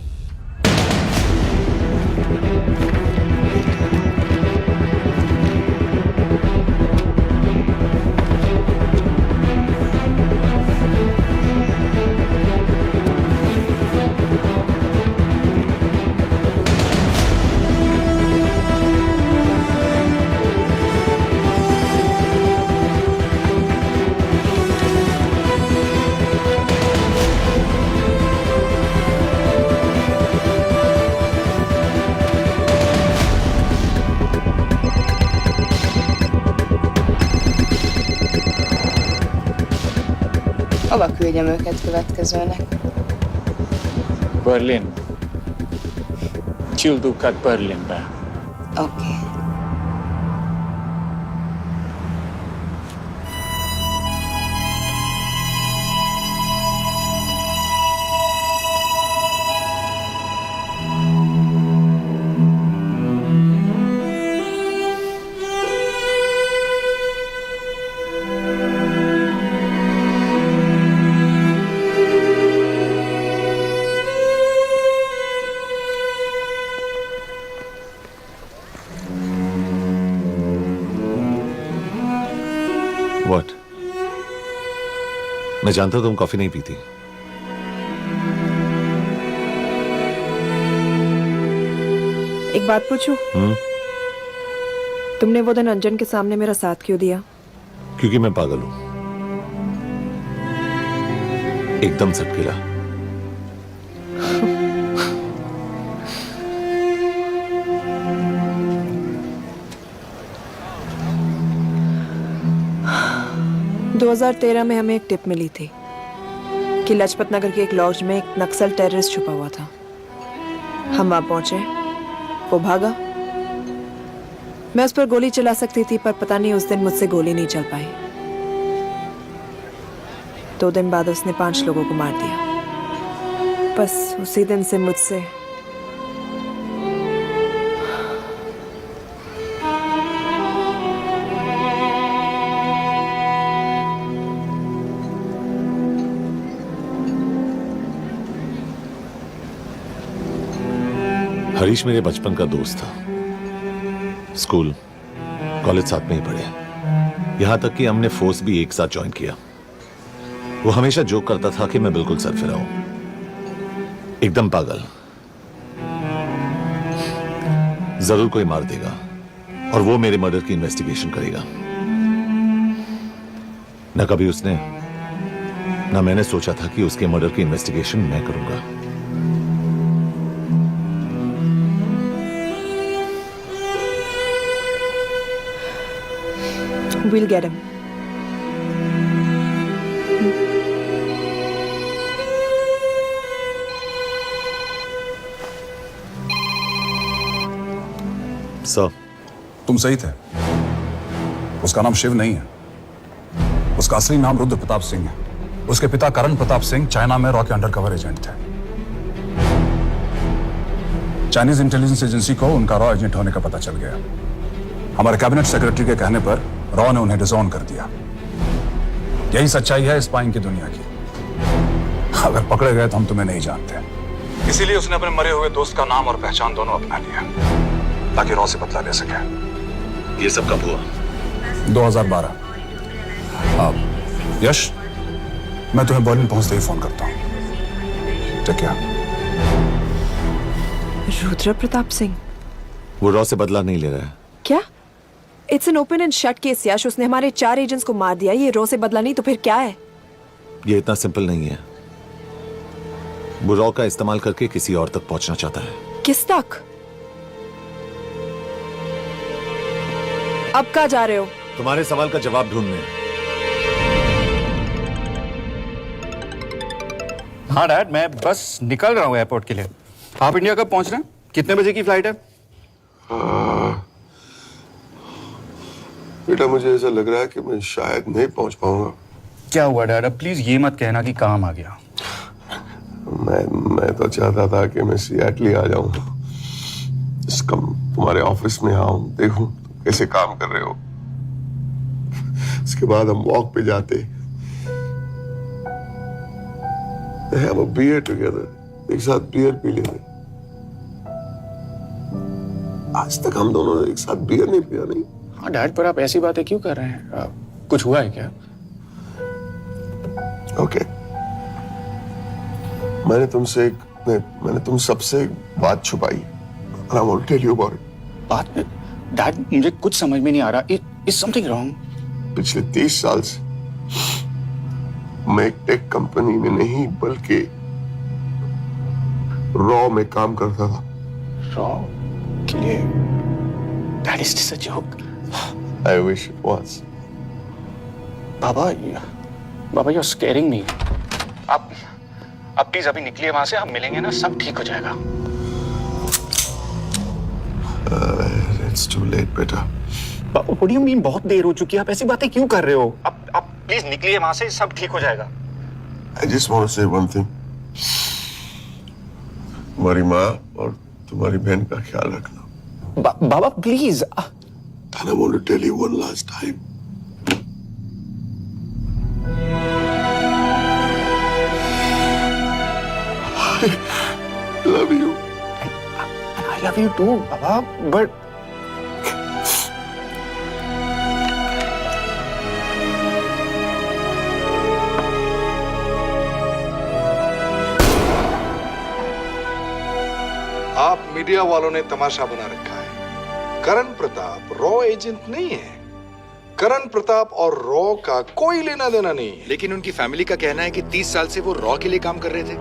S11: Hova küldjem őket következőnek?
S15: Berlin. Küldőket Berlinbe.
S11: Oké.
S3: What? मैं जानता हूं तुम कॉफी नहीं पीती।
S13: एक बात पूछूं? तुमने वो दिन अंजन के सामने मेरा साथ क्यों दिया?
S3: क्योंकि मैं पागल हूं, एकदम सटकेला।
S13: – 2013 में हमें एक टिप मिली थी कि लाजपत नगर के एक लॉज में एक नक्सल टेररिस्ट छुपा हुआ था। हम वहां पहुंचे, वो भागा। मैं उस पर गोली चला सकती थी, पर पता नहीं उस दिन मुझसे गोली नहीं चल पाई। 2 दिन बाद उसने 5 लोगों को मार दिया। बस उसी दिन से मुझसे
S3: हरीश मेरे बचपन का दोस्त था। स्कूल, कॉलेज साथ में ही पढ़े, यहां तक कि हमने फोर्स भी एक साथ ज्वाइन किया। वो हमेशा जोक करता था कि मैं बिल्कुल सरफिरा हूं, एकदम पागल। जरूर कोई मार देगा और वो मेरे मर्डर की इन्वेस्टिगेशन करेगा। न कभी उसने न मैंने सोचा था कि उसके मर्डर की इन्वेस्टिगेशन मैं करूंगा।
S13: We'll get him.
S3: सर,
S6: तुम सही थे। उसका नाम शिव नहीं है, उसका असली नाम रुद्र प्रताप सिंह है। उसके पिता करण प्रताप सिंह चाइना में रॉ के अंडरकवर एजेंट थे। चाइनीज इंटेलिजेंस एजेंसी को उनका रॉ एजेंट होने का पता चल गया। हमारे कैबिनेट सेक्रेटरी के कहने पर रॉ ने उन्हें डिसऑन कर दिया। यही सच्चाई है स्पाइंग की दुनिया की। अगर पकड़े गए तो हम तुम्हें नहीं जानते, इसीलिए उसने अपने मरे हुए दोस्त का नाम और पहचान दोनों अपना लिया ताकि रॉ से बदला ले सके।
S3: ये सब कब हुआ?
S6: 2012। यश, मैं तुम्हें बर्लिन पहुंचते ही फोन करता हूं। ठीक है।
S13: रुद्र प्रताप सिंह
S3: वो रॉ से बदला नहीं ले रहा है।
S13: क्या? It's an open and shut case Yash. उसने हमारे 4 एजेंट्स को मार दिया। ये रॉ से बदला नहीं तो फिर क्या है?
S3: ये इतना सिंपल नहीं है। वो रॉ का इस्तेमाल करके किसी और तक पहुंचना चाहता है।
S13: किस तक? अब कहाँ जा रहे हो?
S3: तुम्हारे सवाल का जवाब ढूंढने।
S15: हाँ डैड, मैं बस निकल रहा हूँ एयरपोर्ट के लिए। आप इंडिया कब पहुंच रहे हैं? कितने बजे की फ्लाइट है?
S2: बेटा, मुझे ऐसा लग रहा है कि मैं शायद नहीं पहुंच पाऊंगा।
S15: क्या हुआ डैड? अब प्लीज ये मत कहना कि काम आ गया।
S2: मैं तो चाहता था कि मैं सिएटल आ जाऊं, तुम्हारे ऑफिस में आऊं, देखूं तुम कैसे काम कर रहे हो। उसके बाद हम वॉक पे जाते, have a beer together, एक साथ बियर पी लेते। आज तक हम दोनों ने एक साथ बियर नहीं पिया। नहीं।
S15: हाँ डैड, पर आप ऐसी बातें क्यों कर रहे हैं? कुछ हुआ है क्या?
S2: ओके। मैंने तुम सबसे एक बात छुपाई। And I want to tell you about it.
S15: बात में डैड, मुझे कुछ समझ में नहीं आ रहा। Is something wrong?
S2: पिछले 30 साल से मैं एक टेक कंपनी में नहीं बल्कि रॉ में काम करता था।
S15: रॉ के लिए? That is just a joke.
S2: I wish it was.
S15: Baba you're scaring me. आप प्लीज अभी निकलिए वहां से, हम मिलेंगे ना, सब ठीक हो जाएगा।
S2: It's too late, बेटा।
S15: What do you mean बहुत देर हो चुकी है? आप ऐसी बातें क्यों कर रहे हो? आप प्लीज निकलिए वहां से, सब ठीक हो जाएगा।
S2: I just want to say one thing. तुम्हारी माँ और तुम्हारी बहन का ख्याल रखना।
S15: बाबा please.
S2: And I want to tell you one last time. I love you.
S15: I love you too, Baba, but
S19: आप मीडिया वालों ने तमाशा बना रखा है। करण प्रताप रॉ एजेंट नहीं है। करण प्रताप और रॉ का कोई लेना देना नहीं है।
S20: लेकिन उनकी फैमिली का कहना है कि 30 साल से वो रॉ के लिए काम कर रहे थे।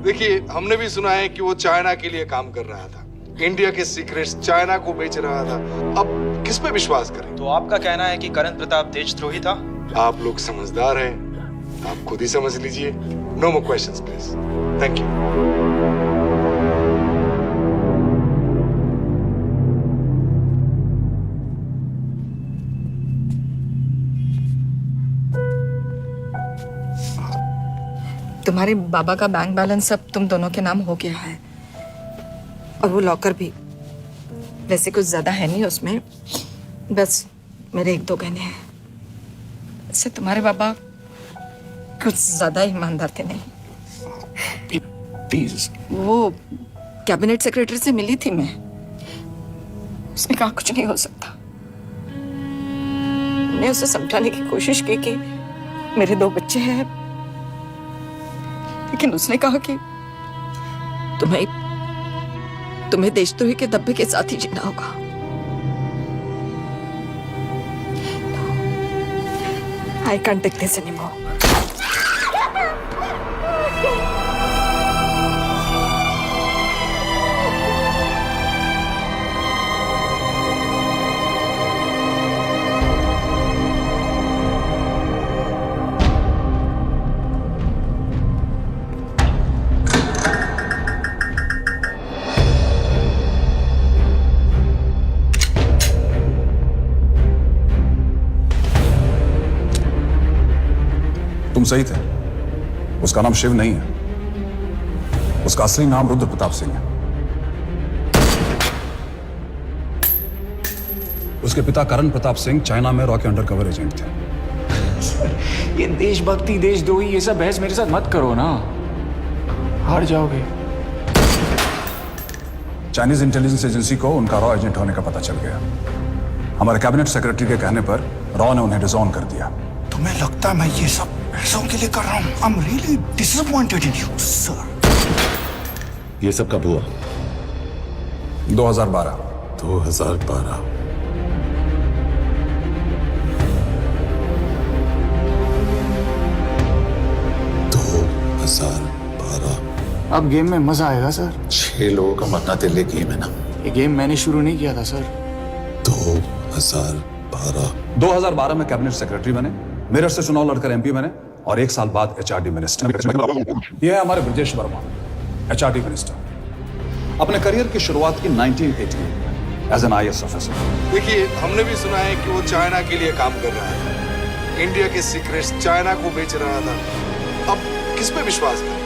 S19: देखिए, हमने भी सुना है कि वो चाइना के लिए काम कर रहा था, इंडिया के सीक्रेट्स चाइना को बेच रहा था। अब किस पे विश्वास करें?
S20: तो आपका कहना है कि करण प्रताप देशद्रोही था?
S19: आप लोग समझदार हैं, आप खुद ही समझ लीजिए। No more questions please. Thank you.
S11: तुम्हारे बाबा का बैंक बैलेंस अब तुम दोनों के नाम हो गया है, और वो लॉकर भी। वैसे कुछ ज्यादा है नहीं उसमें, बस मेरे 1-2 गहने हैं। वैसे तुम्हारे बाबा कुछ ज्यादा ईमानदार थे नहीं।
S15: प्लीज।
S11: वो कैबिनेट सेक्रेटरी से मिली थी मैं, उसने कहा कुछ नहीं हो सकता। मैंने उसे समझाने की कोशिश की कि मेरे 2 बच्चे हैं, लेकिन उसने कहा कि तुम्हें तुम्हें देशद्रोही के धब्बे के साथ ही जीना होगा। I can't take this anymore.
S6: तुम सही थे। उसका नाम शिव नहीं है, उसका असली नाम रुद्र प्रताप सिंह है। उसके पिता करण प्रताप सिंह चाइना में रॉ के अंडरकवर एजेंट थे।
S15: ये देशभक्ति देशद्रोही ये सब बहस मेरे साथ मत करो ना, हार जाओगे।
S6: चाइनीज इंटेलिजेंस एजेंसी को उनका रॉ एजेंट होने का पता चल गया। हमारे कैबिनेट सेक्रेटरी के कहने पर रॉ ने उन्हें डिसऑन कर दिया।
S9: तुम्हें लगता है मैं ये सब पैसों के लिए कर रहा हूँ? I'm really disappointed in you, sir.
S3: ये सब कब हुआ?
S6: 2012।
S3: 2012।
S15: अब गेम में मजा आएगा सर।
S3: 6 लोगों का मरना दिल्ली गेम है ना।
S15: ये गेम मैंने शुरू नहीं किया था सर।
S6: 2012 में कैबिनेट सेक्रेटरी बने, मेरठ से चुनाव लड़कर एमपी बने और 1 साल बाद एचआरडी मिनिस्टर। यह है हमारे ब्रजेश वर्मा, एचआरडी मिनिस्टर। अपने करियर की शुरुआत की 1988 एज एन IAS ऑफिसर।
S19: देखिए, हमने भी सुना है कि वो चाइना के लिए काम कर रहा है, इंडिया के सीक्रेट्स चाइना को बेच रहा था। अब किस पे विश्वास करें?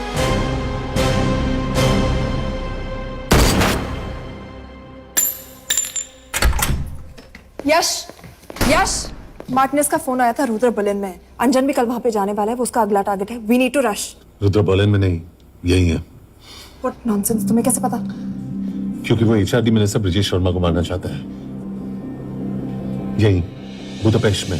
S13: यश, यश, मार्टिनेस का फोन आया था रुद्र बर्लिन में। अंजन भी कल वहां पे जाने वाला है, वो उसका अगला टारगेट है। We need to rush.
S3: Rudra Berlin में नहीं, यही है।
S13: व्हाट नॉनसेंस, तुम्हें कैसे पता?
S3: क्योंकि वो एचआरडी मिनिस्टर ब्रजेश शर्मा को मारना चाहता है, यही बुदापेस्ट में।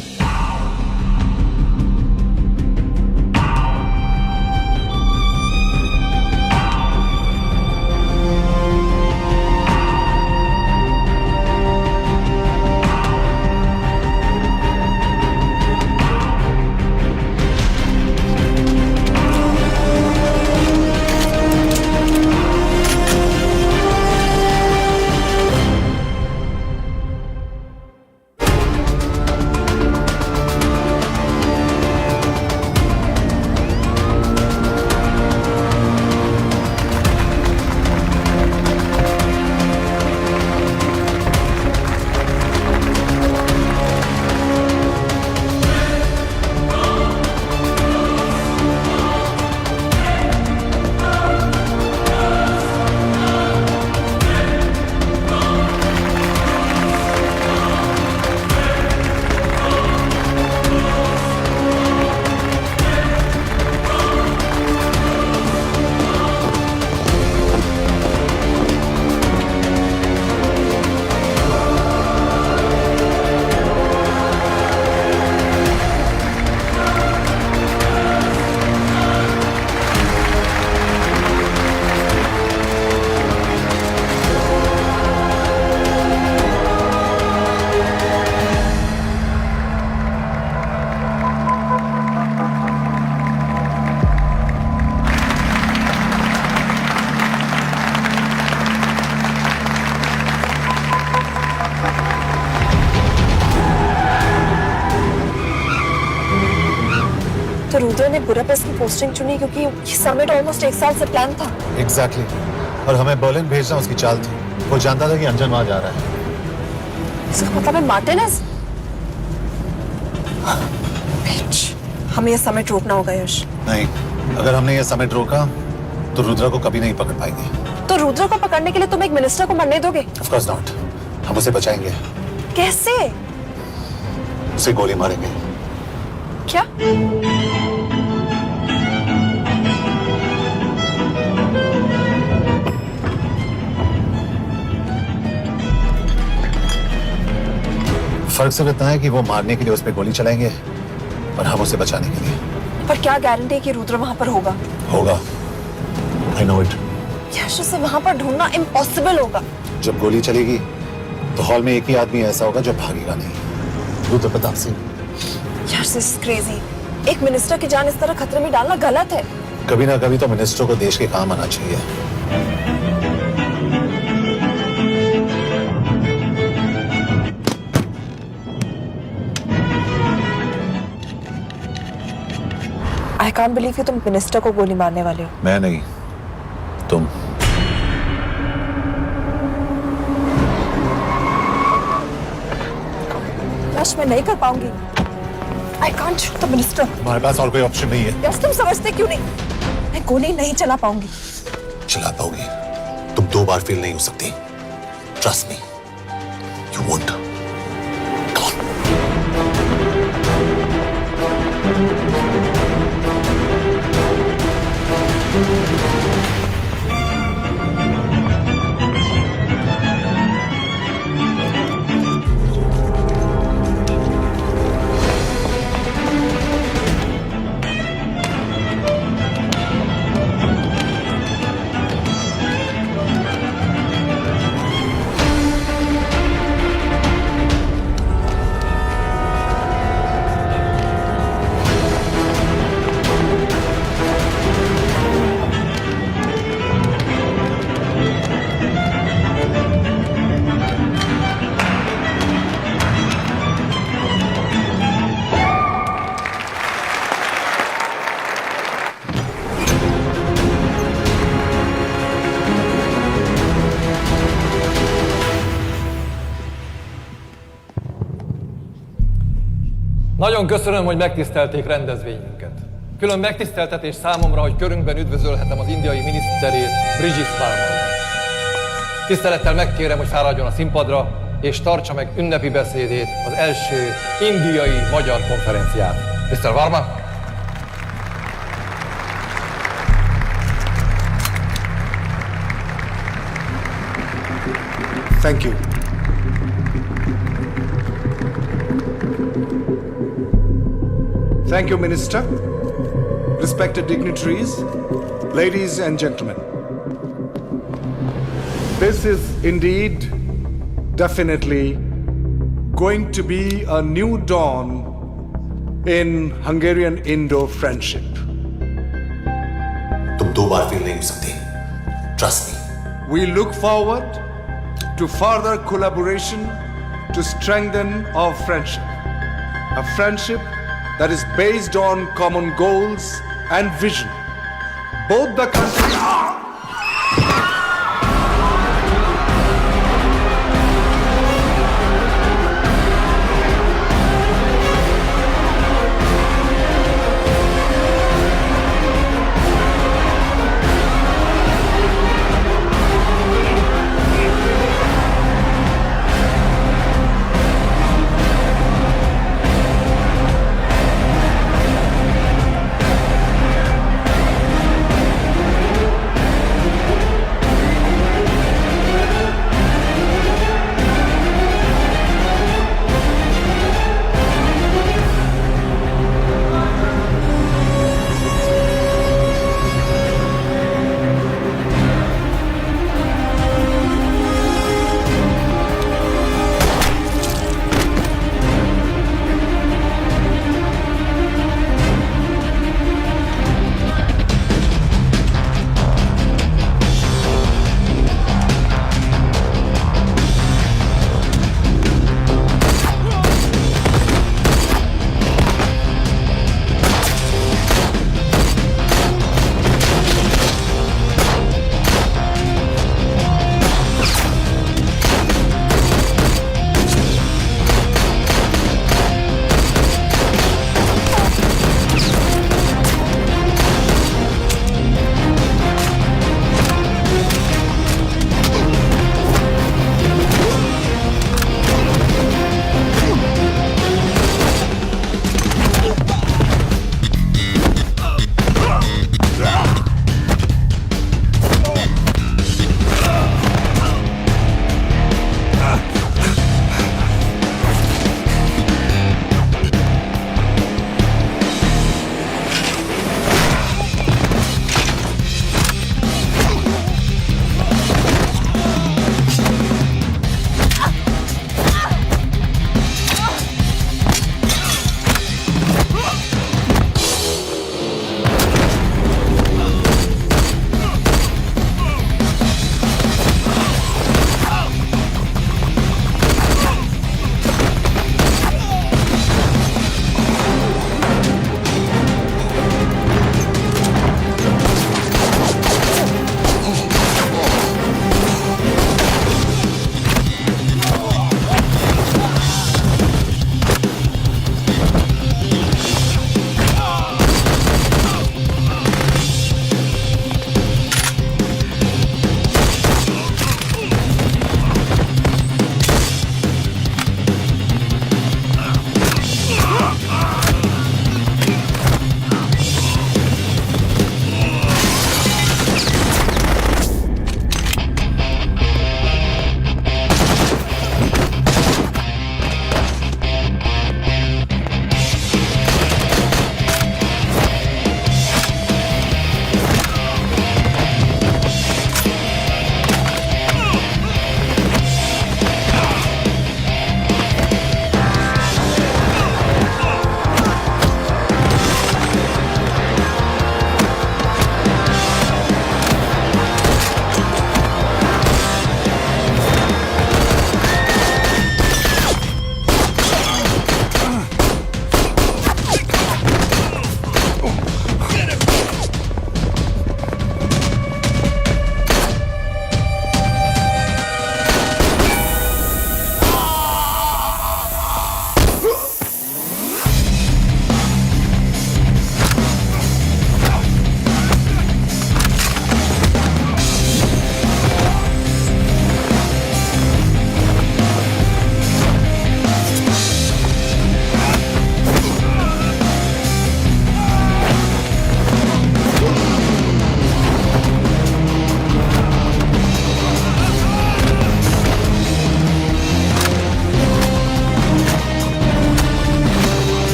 S13: तो रुद्र ने बुडापेस्ट की पोस्टिंग चुनी क्योंकि ये समिट ऑलमोस्ट 1 साल से प्लान था।
S3: एग्जैक्टली। और हमें बर्लिन भेजना उसकी चाल थी। वो जानता था कि अंजन वहां जा रहा है।
S13: इसका मतलब है मार्टिनेज। हमें ये समिट रोकना होगा यश।
S3: नहीं, अगर हमने ये समिट रोका तो रुद्रा को कभी नहीं पकड़ पाएंगे।
S13: तो रुद्र को पकड़ने के लिए तुम एक मिनिस्टर को मरने दोगे?
S3: Of course not. हम उसे बचाएंगे।
S13: कैसे?
S3: उसे गोली मारेंगे।
S13: क्या?
S3: फर्क सिर्फ इतना है कि वो मारने के लिए उस पर गोली चलाएंगे और हम उसे बचाने के लिए।
S13: पर क्या गारंटी है कि रुद्र वहां पर होगा?
S3: होगा। I know it.
S13: यश उसे वहां पर ढूंढना इम्पॉसिबल होगा।
S9: जब गोली चलेगी तो हॉल में एक ही आदमी ऐसा होगा जो भागेगा नहीं। रुद्र प्रताप सिंह।
S13: यश दिस इज क्रेजी। एक मिनिस्टर की जान इस तरह खतरे में डालना गलत है।
S9: कभी ना कभी तो मिनिस्टर को देश के काम आना चाहिए।
S13: आई कांट बिलीव कि तुम मिनिस्टर को गोली मारने वाले हो।
S9: मैं नहीं, तुम।
S13: यश मैं नहीं कर पाऊंगी। I can't shoot the minister.
S9: हमारे पास और कोई ऑप्शन नहीं है।
S13: यश तुम समझते क्यों नहीं? मैं गोली नहीं चला पाऊंगी।
S9: चला पाओगी। तुम 2 बार फेल नहीं हो सकती। Trust me, you won't.
S21: Nagyon köszönöm, hogy megtisztelték rendezvényünket. Külön megtiszteltetés számomra, hogy körünkben üdvözölhetem az indiai miniszterét, Brigitte Varma. Tisztelettel megkérem, hogy fáradjon a színpadra, és tartsa meg ünnepi beszédét az első indiai-magyar konferenciát. Mr. Varma?
S19: Thank you. Thank you, Minister. Respected dignitaries, ladies and gentlemen. This is indeed, definitely, going to be a new dawn in Hungarian-Indo friendship.
S9: तुम 2 बार फेल नहीं हो सकती। Trust me.
S19: We look forward to further collaboration to strengthen our friendship. A friendship that is based on common goals and vision. Both the countries.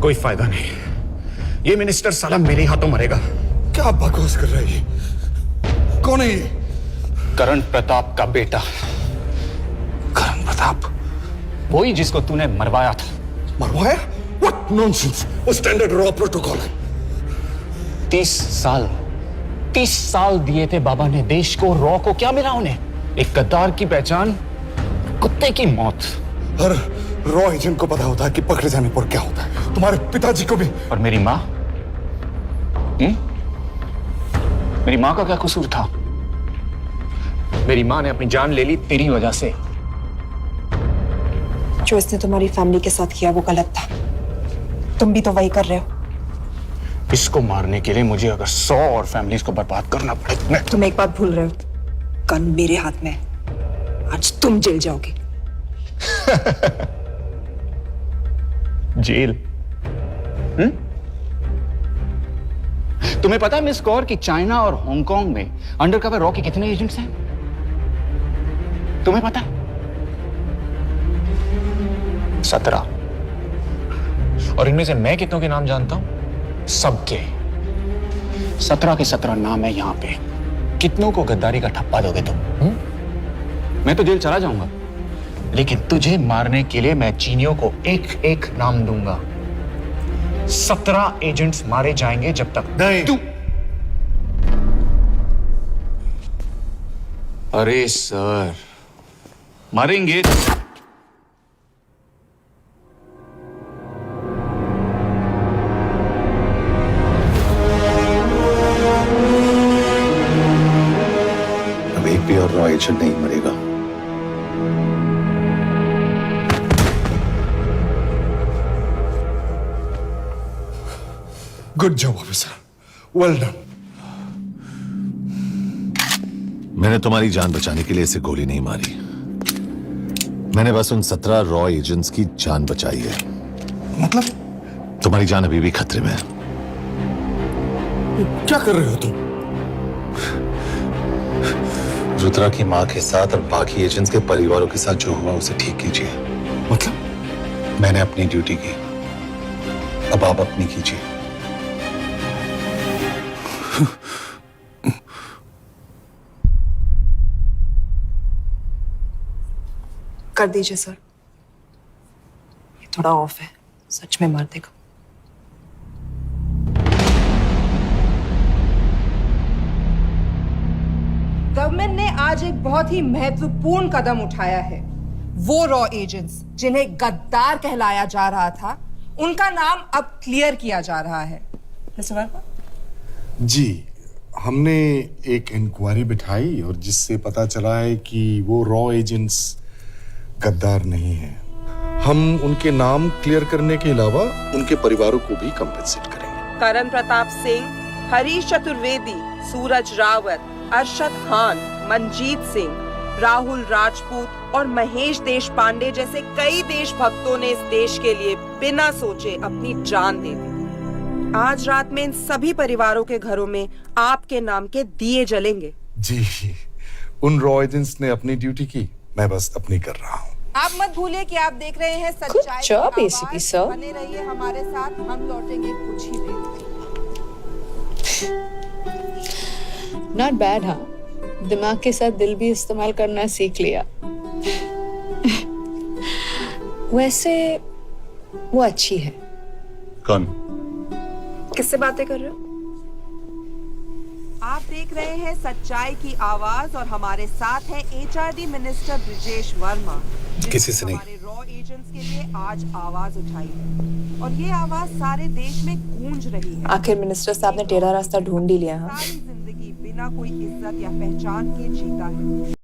S15: कोई फायदा नहीं। ये मिनिस्टर साला मेरे हाथों मरेगा।
S9: क्या बकवास कर रहा है ये? कौन है ये?
S15: करण प्रताप का बेटा।
S9: करण प्रताप?
S15: वही जिसको तूने मरवाया था।
S9: मरवाया? What nonsense! वो स्टैंडर्ड रॉ प्रोटोकॉल है।
S15: 30 साल दिए थे बाबा ने देश को। रॉ को क्या मिला उन्हें? एक गद्दार की पहचान, कुत्ते की मौत।
S9: हर रॉ एजेंट को पता होता है कि पकड़े जाने पर क्या होता है। तुम्हारे पिताजी को भी।
S15: और मेरी माँ? मेरी माँ का क्या कसूर था? मेरी माँ ने अपनी जान ले ली तेरी वजह से।
S13: जो इसने तुम्हारी फैमिली के साथ किया वो गलत था। तुम भी तो वही कर रहे हो।
S15: इसको मारने के लिए मुझे अगर 100 और फैमिलीज को बर्बाद करना पड़े।
S13: तुम एक बात भूल रहे हो, गन मेरे हाथ में। आज तुम जेल जाओगे।
S15: जेल? तुम्हें पता है मिस कौर कि चाइना और हांगकांग में अंडरकवर रॉ के कितने एजेंट्स हैं? तुम्हें पता है? 17। और इनमें से मैं कितनों के नाम जानता हूं? सबके। 17 के 17 नाम है यहां पे। कितनों को गद्दारी का ठप्पा दोगे तुम? मैं तो जेल चला जाऊंगा, लेकिन तुझे मारने के लिए मैं चीनियों को एक एक नाम दूंगा। 17 एजेंट्स मारे जाएंगे जब तक
S9: नहीं।
S15: तू। अरे सर, मारेंगे।
S3: अब एक भी और रॉ एजेंट नहीं मरेगा।
S9: Good job officer, well done.
S3: मैंने तुम्हारी जान बचाने के लिए इसे गोली नहीं मारी। मैंने बस उन 17 रॉ एजेंट्स की जान बचाई है।
S9: मतलब?
S3: तुम्हारी जान अभी भी खतरे में है।
S9: क्या कर रहे हो तुम?
S3: रुद्रा की मां के साथ और बाकी एजेंट्स के परिवारों के साथ जो हुआ उसे ठीक कीजिए।
S9: मतलब?
S3: मैंने अपनी ड्यूटी की, अब आप अपनी कीजिए।
S13: कर दीजिए सर, ये थोड़ा ऑफ है, सच में मार देगा।
S11: गवर्नमेंट ने आज एक बहुत ही महत्वपूर्ण कदम उठाया है। वो रॉ एजेंट्स जिन्हें गद्दार कहलाया जा रहा था, उनका नाम अब क्लियर किया जा रहा है। मिस्टर वर्मा?
S9: जी, हमने एक इंक्वायरी बिठाई और जिससे पता चला है कि वो रॉ एजेंट्स गद्दार नहीं हैं। हम उनके नाम क्लियर करने के अलावा उनके परिवारों को भी कंपेंसेट करेंगे।
S11: करण प्रताप सिंह, हरीश चतुर्वेदी, सूरज रावत, अरशद खान, मनजीत सिंह, राहुल राजपूत और महेश देशपांडे जैसे कई देशभक्तों ने इस देश के लिए बिना सोचे अपनी जान दे दी। आज रात में इन सभी परिवारों के घरों में आपके नाम के दिए जलेंगे।
S9: जी, उन रॉ एजेंट्स ने अपनी ड्यूटी की, मैं बस अपनी कर रहा हूँ।
S11: आप मत भूलिए कि आप देख रहे हैं सच्चाई की आवाज। बने रहिए हमारे साथ, हम लौटेंगे कुछ ही देर में।
S4: Not bad. हाँ, दिमाग के साथ दिल भी इस्तेमाल करना सीख लिया। वैसे वो अच्छी है।
S3: कौन?
S13: किससे बातें कर रहे हो?
S11: आप देख रहे हैं सच्चाई की आवाज और हमारे साथ है एचआरडी मिनिस्टर ब्रिजेश वर्मा।
S3: किसी से नहीं।
S11: हमारे रॉ एजेंट्स के लिए आज आवाज उठाई है और ये आवाज सारे देश में गूंज रही है।
S13: आखिर मिनिस्टर साहब ने टेढ़ा रास्ता ढूंढ ही लिया।
S11: सारी जिंदगी बिना कोई इज्जत या पहचान के जीता है।